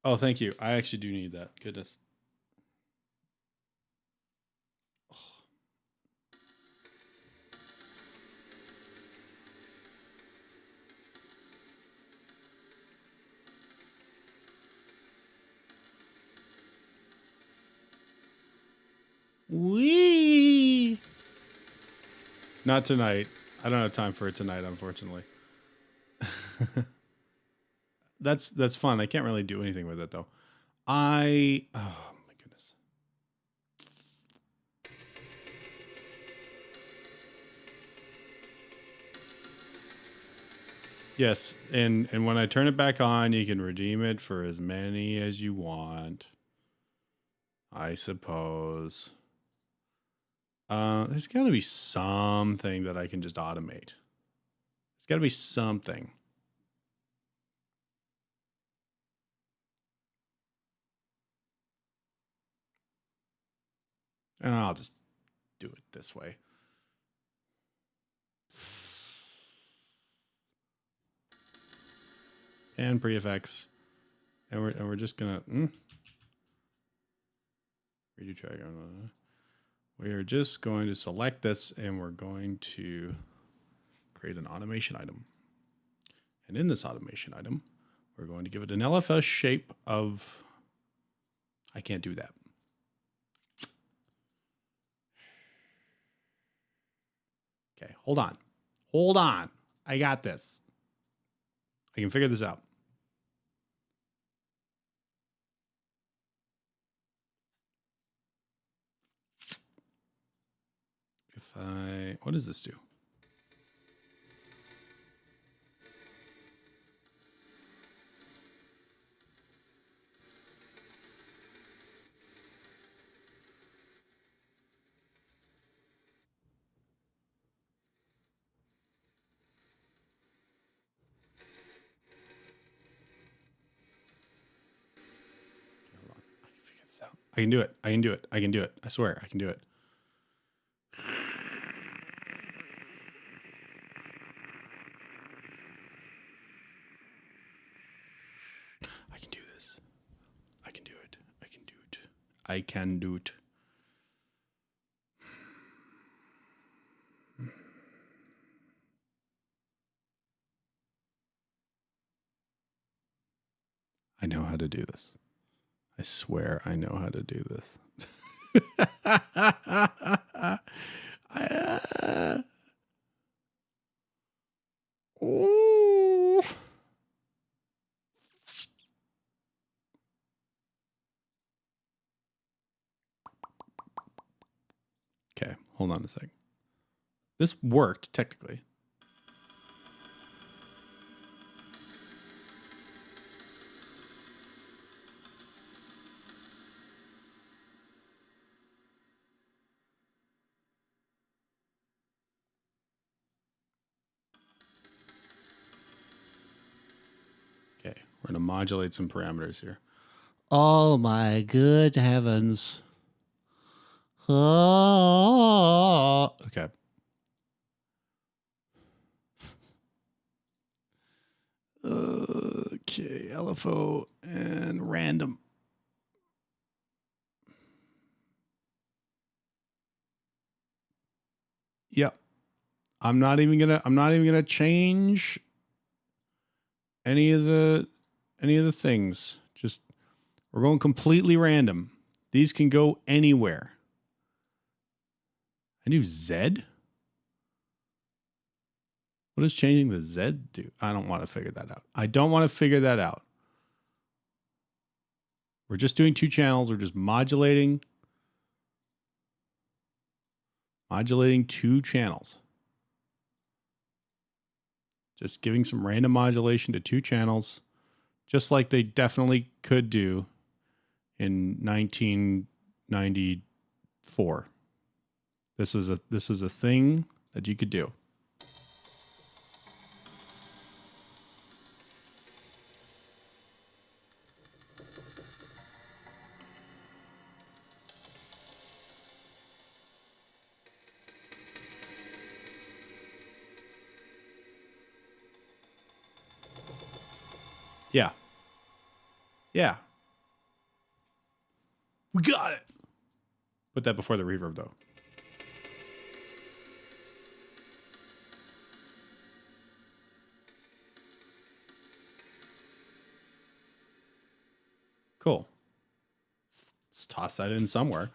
Oh, thank you. I actually do need that. Goodness. Wee. Not tonight. I don't have time for it tonight, unfortunately. That's fun. I can't really do anything with it though. Oh my goodness. Yes, and when I turn it back on, you can redeem it for as many as you want. I suppose. There's got to be something that I can just automate. There's got to be something. And I'll just do it this way. And pre-effects. And we're just gonna redo track. We are just going to select this and we're going to create an automation item. And in this automation item, we're going to give it an LFS shape of, I can't do that. Okay, hold on. Hold on. I got this. I can figure this out. What does this do? Hold on. I can figure this out. I can do it. I can do it. I can do it. I swear I can do it. I can do this. I can do it. I can do it. I can do it. I know how to do this. I swear I know how to do this. Ooh. Okay, hold on a sec. This worked technically. Okay, we're going to modulate some parameters here. Oh my good heavens. Oh. Okay. Okay, LFO and random. Yep. I'm not even gonna change any of the things. Just we're going completely random. These can go anywhere. A new Z? What does changing the Z do? I don't want to figure that out. I don't want to figure that out. We're just doing 2 channels. We're just modulating 2 channels. Just giving some random modulation to 2 channels, just like they definitely could do in 1994. This was a thing that you could do. Yeah. Yeah. We got it. Put that before the reverb, though. Cool. Let's toss that in somewhere.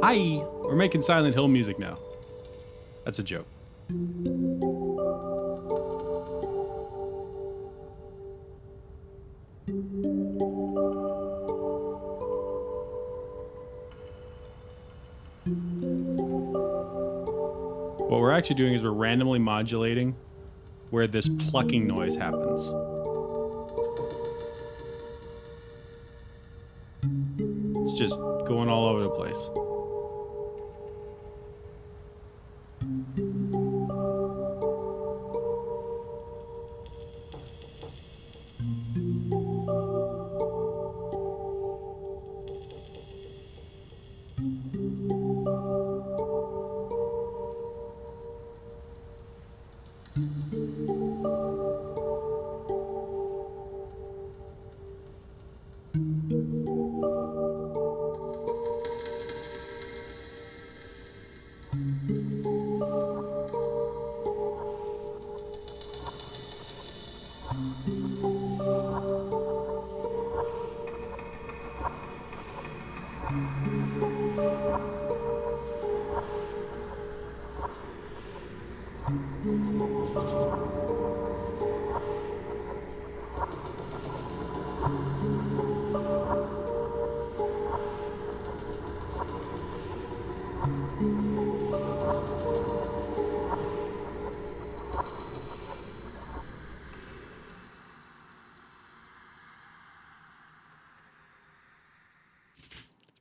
Hi, we're making Silent Hill music now. That's a joke. What we're actually doing is we're randomly modulating where this plucking noise happens. It's just going all over the place.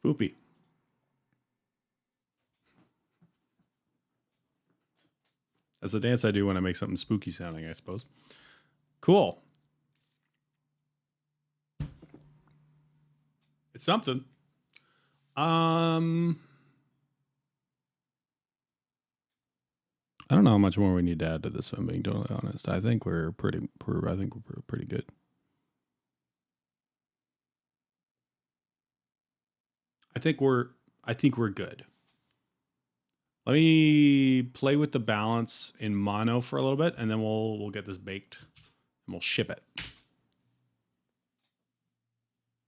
Spoopy. That's the dance I do when I make something spooky sounding, I suppose. Cool. It's something. I don't know how much more we need to add to this. I'm being totally honest. I think we're pretty good. I think we're good. Let me play with the balance in mono for a little bit, and then we'll get this baked and we'll ship it.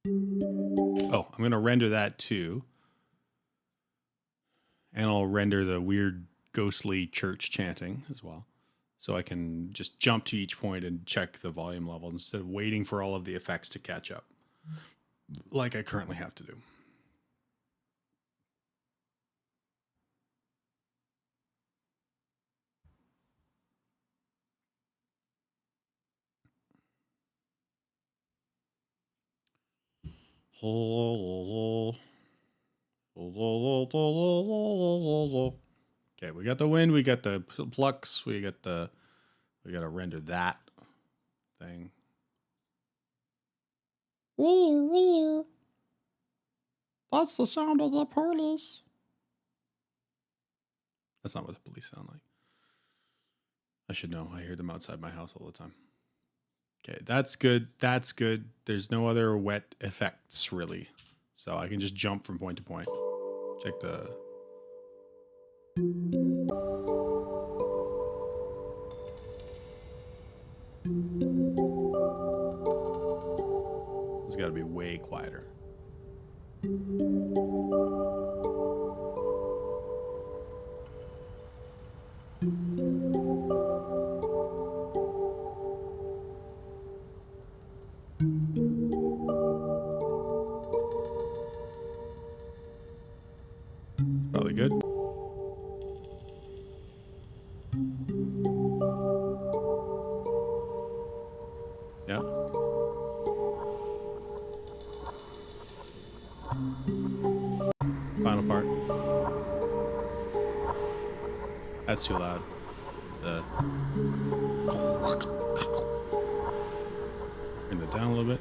Oh, I'm going to render that too. And I'll render the weird ghostly church chanting as well. So I can just jump to each point and check the volume levels instead of waiting for all of the effects to catch up, like I currently have to do. Okay, we got the wind, we got the plucks, we got to render that thing. That's the sound of the police. That's not what the police sound like. I should know. I hear them outside my house all the time. Okay, that's good. That's good. There's no other wet effects, really. So I can just jump from point to point. Check the... It's got to be way quieter. Probably good. Yeah. Final part. That's too loud. Bring that down a little bit.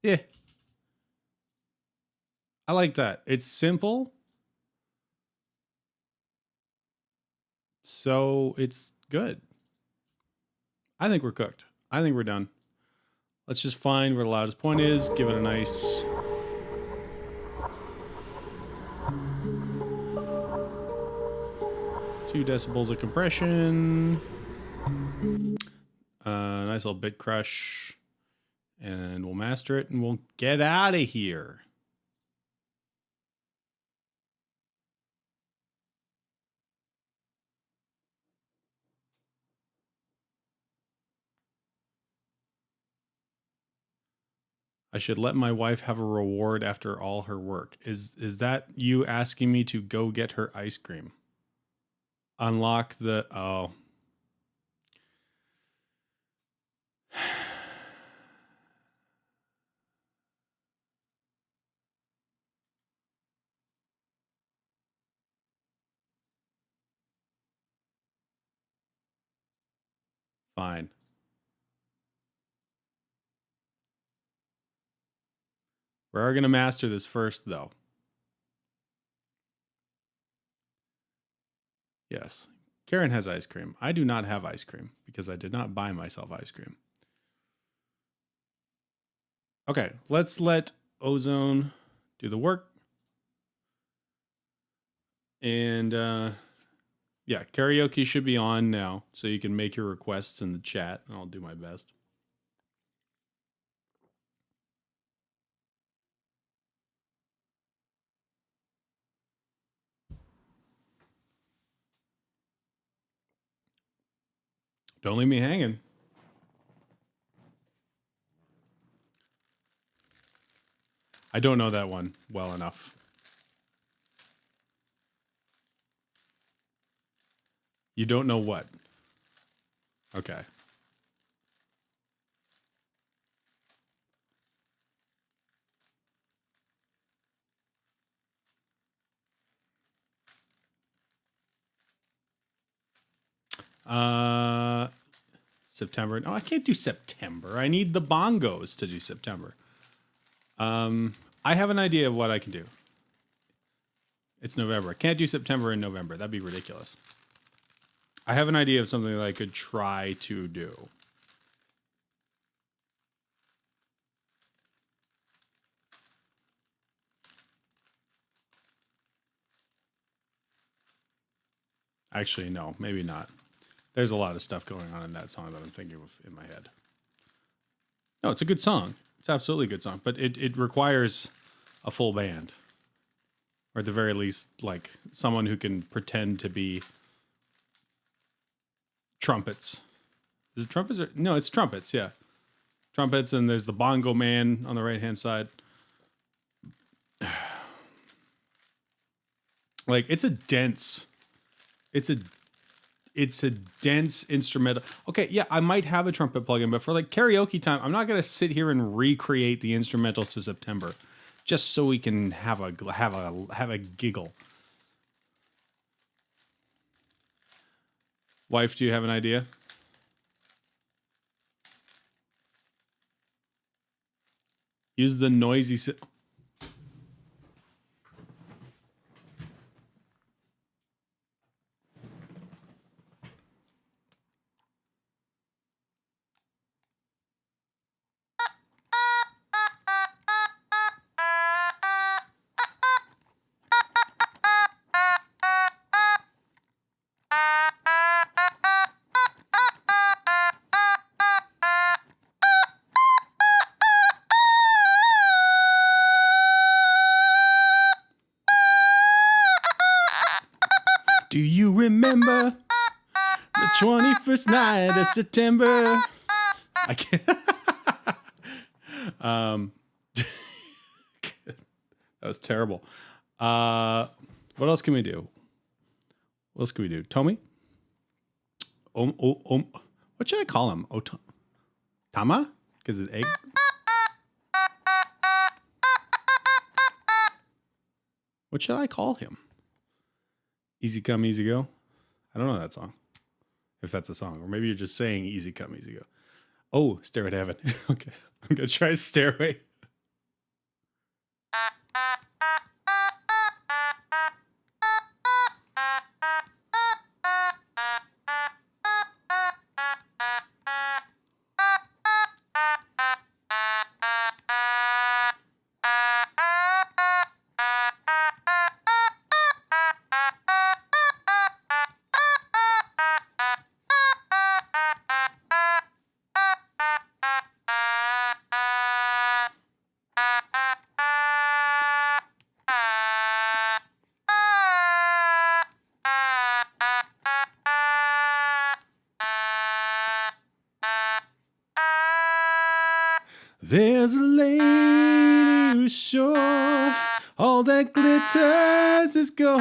Yeah. I like that. It's simple. So it's good. I think we're cooked. I think we're done. Let's just find where the loudest point is. Give it a nice... Two decibels of compression. Nice little bit crush. And we'll master it and we'll get out of here. I should let my wife have a reward after all her work. Is that you asking me to go get her ice cream? Unlock the... Oh. Fine. We're going to master this first, though. Yes. Karen has ice cream. I do not have ice cream because I did not buy myself ice cream. Okay, let's let Ozone do the work. And yeah, karaoke should be on now, so you can make your requests in the chat, and I'll do my best. Don't leave me hanging. I don't know that one well enough. You don't know what? Okay. September. No, I can't do September. I need the bongos to do September. I have an idea of what I can do. It's November. I can't do September and November. That'd be ridiculous. I have an idea of something that I could try to do. Actually, no, maybe not. There's a lot of stuff going on in that song that I'm thinking of in my head. No, it's a good song. It's absolutely a good song, but it requires a full band. Or at the very least, like, someone who can pretend to be trumpets. Is it trumpets? No, it's trumpets, yeah. Trumpets, and there's the bongo man on the right-hand side. Like, it's a dense instrumental. Okay, yeah, I might have a trumpet plugin, but for like karaoke time, I'm not gonna sit here and recreate the instrumentals to September, just so we can have a giggle. Wife, do you have an idea? Use the noisy. Do you remember the 21st night of September? I can't. That was terrible. What else can we do? What else can we do? Tommy? What should I call him? Tama? Because it's egg. What should I call him? Easy come, easy go. I don't know that song. If that's a song. Or maybe you're just saying easy come, easy go. Oh, Stairway to Heaven. Okay. I'm going to try Stairway. There's a lady who's sure all that glitters is gold,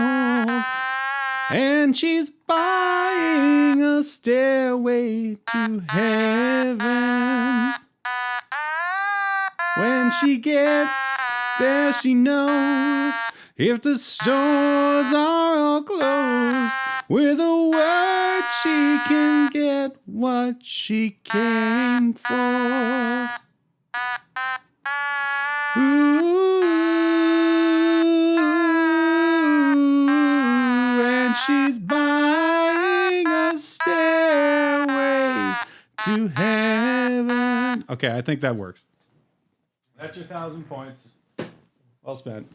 and she's buying a stairway to heaven. When she gets there, she knows if the stores are all closed, with a word she can get what she came for. Ooh, and she's buying a stairway to heaven. Okay, I think that works. That's your 1,000 points. Well spent.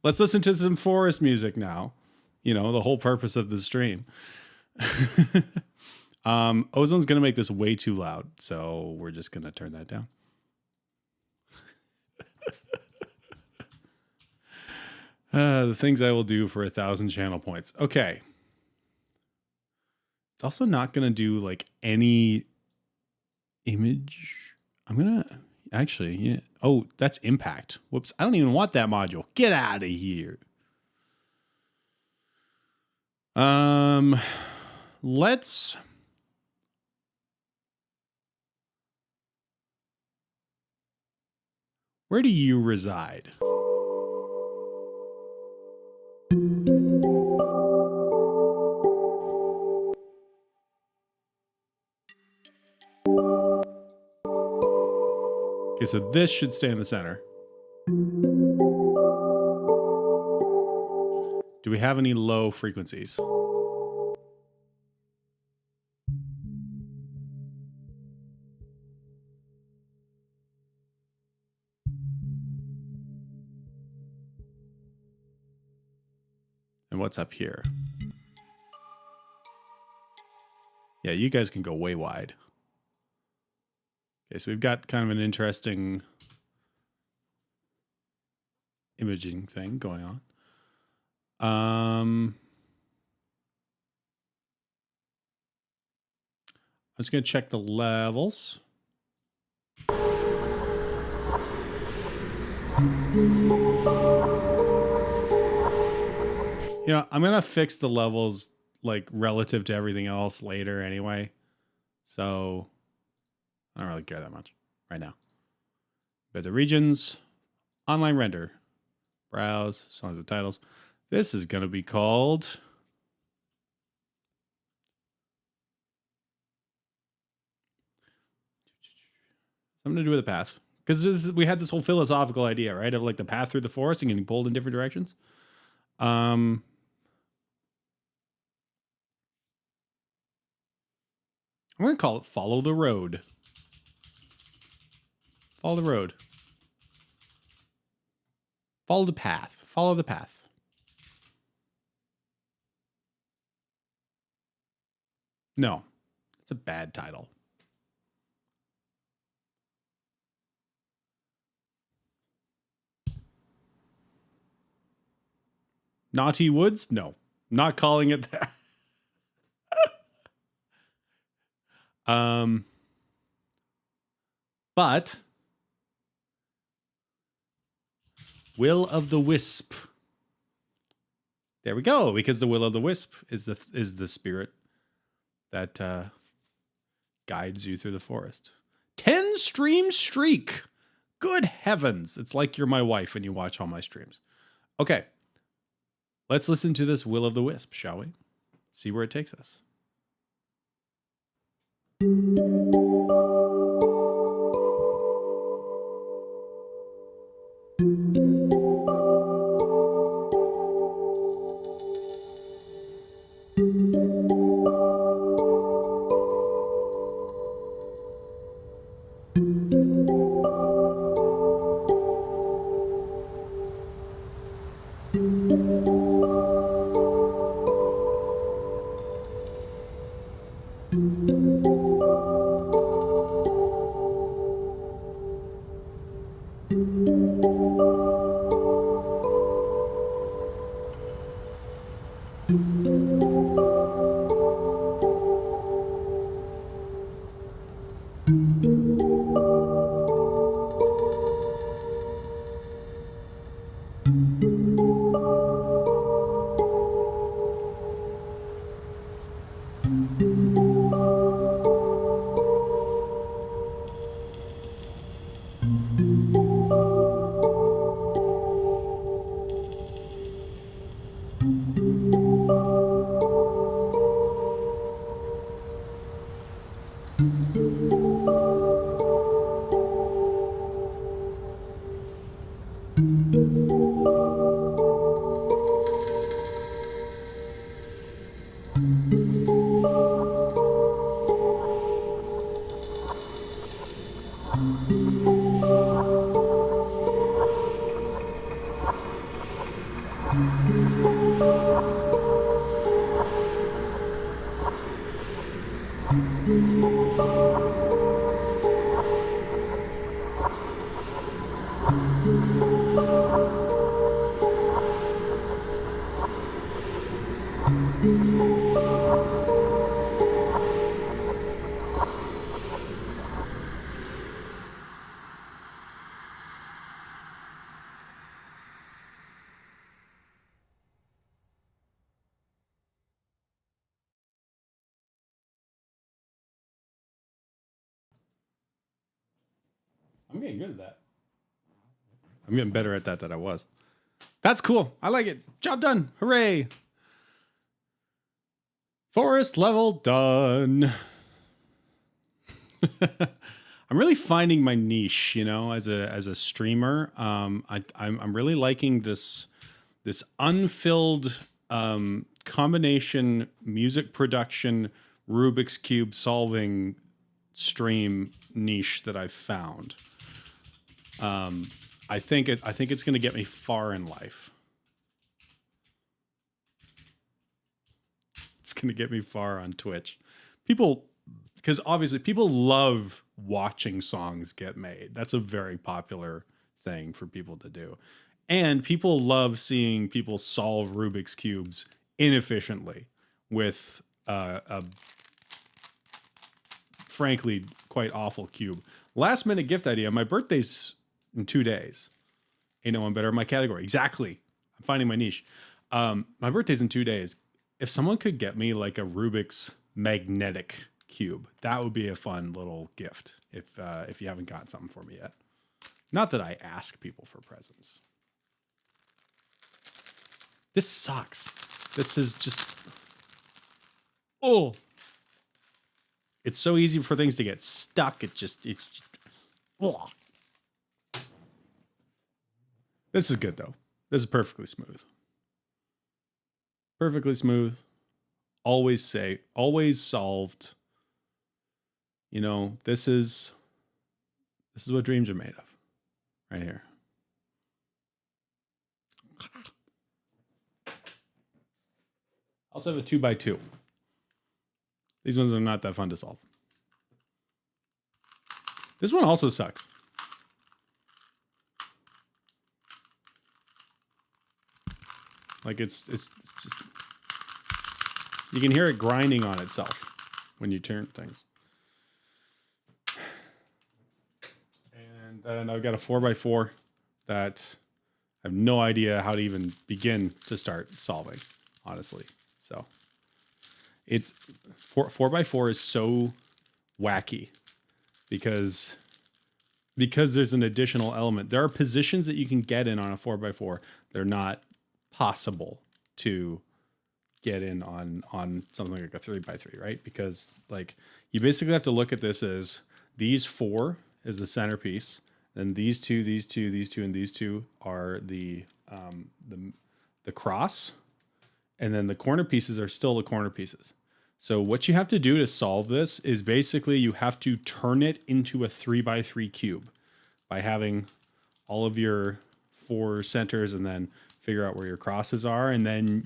Let's listen to some forest music now. You know, the whole purpose of the stream. Ozone's going to make this way too loud, so we're just going to turn that down. The things I will do for 1,000 channel points. Okay. It's also not going to do like any image. I'm going to actually, yeah. Oh, that's impact. Whoops. I don't even want that module. Get out of here. Let's. Where do you reside? Okay, so this should stay in the center. Do we have any low frequencies? And what's up here? Yeah, you guys can go way wide. Okay, so we've got kind of an interesting imaging thing going on. I'm just going to check the levels. You know, I'm going to fix the levels like relative to everything else later anyway. So I don't really care that much right now. But the regions, online render, browse, songs with titles. This is going to be called something to do with the path. Because we had this whole philosophical idea, right, of like the path through the forest and getting pulled in different directions. I'm going to call it Follow the Road. Follow the road. Follow the path. Follow the path. No, it's a bad title. Naughty Woods? No, not calling it that. But Will of the Wisp. There we go, because the Will of the Wisp is the spirit that guides you through the forest. 10 stream streak. Good heavens. It's like you're my wife and you watch all my streams. Okay. Let's listen to this Will of the Wisp, shall we? See where it takes us. I'm getting good at that. I'm getting better at that than I was. That's cool. I like it. Job done. Hooray. Forest level done. I'm really finding my niche, you know, as a streamer. I'm really liking this unfilled combination music production Rubik's Cube solving stream niche that I've found. I think it's going to get me far in life. It's going to get me far on Twitch. Because obviously people love watching songs get made. That's a very popular thing for people to do. And people love seeing people solve Rubik's Cubes inefficiently with a frankly quite awful cube. Last minute gift idea. My birthday's in 2 days. Ain't no one better in my category. Exactly. I'm finding my niche. My birthday's in 2 days. If someone could get me like a Rubik's magnetic cube, that would be a fun little gift. If you haven't got something for me yet. Not that I ask people for presents. This sucks. This is just... Oh. It's so easy for things to get stuck. It's just oh. This is good though. This is perfectly smooth. Perfectly smooth. Always solved. You know, this is what dreams are made of. Right here. I also have a 2x2. These ones are not that fun to solve. This one also sucks. Like it's just, you can hear it grinding on itself when you turn things. And then I've got a 4x4 that I have no idea how to even begin to start solving, honestly. So it's 4x4 is so wacky because there's an additional element. There are positions that you can get in on a 4x4. They're not possible to get in on something like a 3x3, right? Because like you basically have to look at this as these 4 is the centerpiece, then these two, and these two are the cross, and then the corner pieces are still the corner pieces. So what you have to do to solve this is basically you have to turn it into a 3x3 cube by having all of your 4 centers and then figure out where your crosses are. And then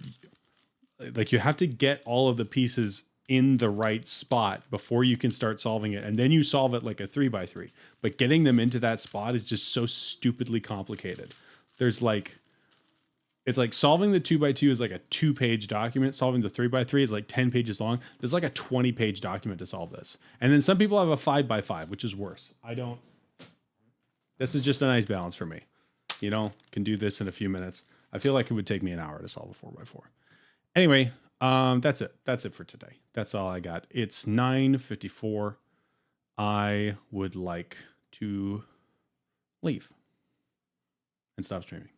like you have to get all of the pieces in the right spot before you can start solving it. And then you solve it like a 3x3. But getting them into that spot is just so stupidly complicated. There's like, it's like solving the 2x2 is like a 2-page document. Solving the 3x3 is like 10 pages long. There's like a 20-page document to solve this. And then some people have a 5x5, which is worse. This is just a nice balance for me. You know, can do this in a few minutes. I feel like it would take me an hour to solve a 4x4. Anyway, that's it. That's it for today. That's all I got. It's 9:54. I would like to leave and stop streaming.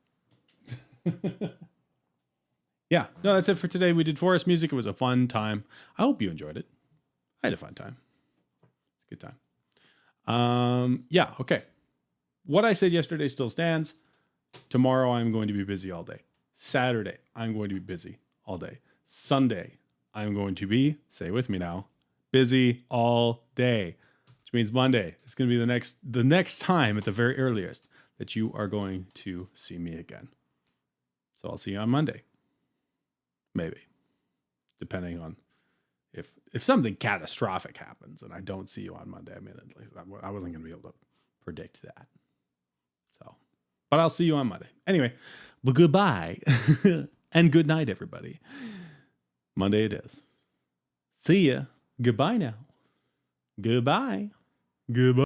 Yeah, no, that's it for today. We did forest music. It was a fun time. I hope you enjoyed it. I had a fun time. It's a good time. Yeah, okay. What I said yesterday still stands. Tomorrow I'm going to be busy all day. Saturday, I'm going to be busy all day. Sunday, I'm going to be, say with me now, busy all day. Which means Monday is going to be the next time at the very earliest that you are going to see me again. So I'll see you on Monday. Maybe. Depending on if something catastrophic happens and I don't see you on Monday. I mean, at least I wasn't going to be able to predict that. So, but I'll see you on Monday. Anyway, well, goodbye and good night, everybody. Monday it is. See ya. Goodbye now. Goodbye. Goodbye.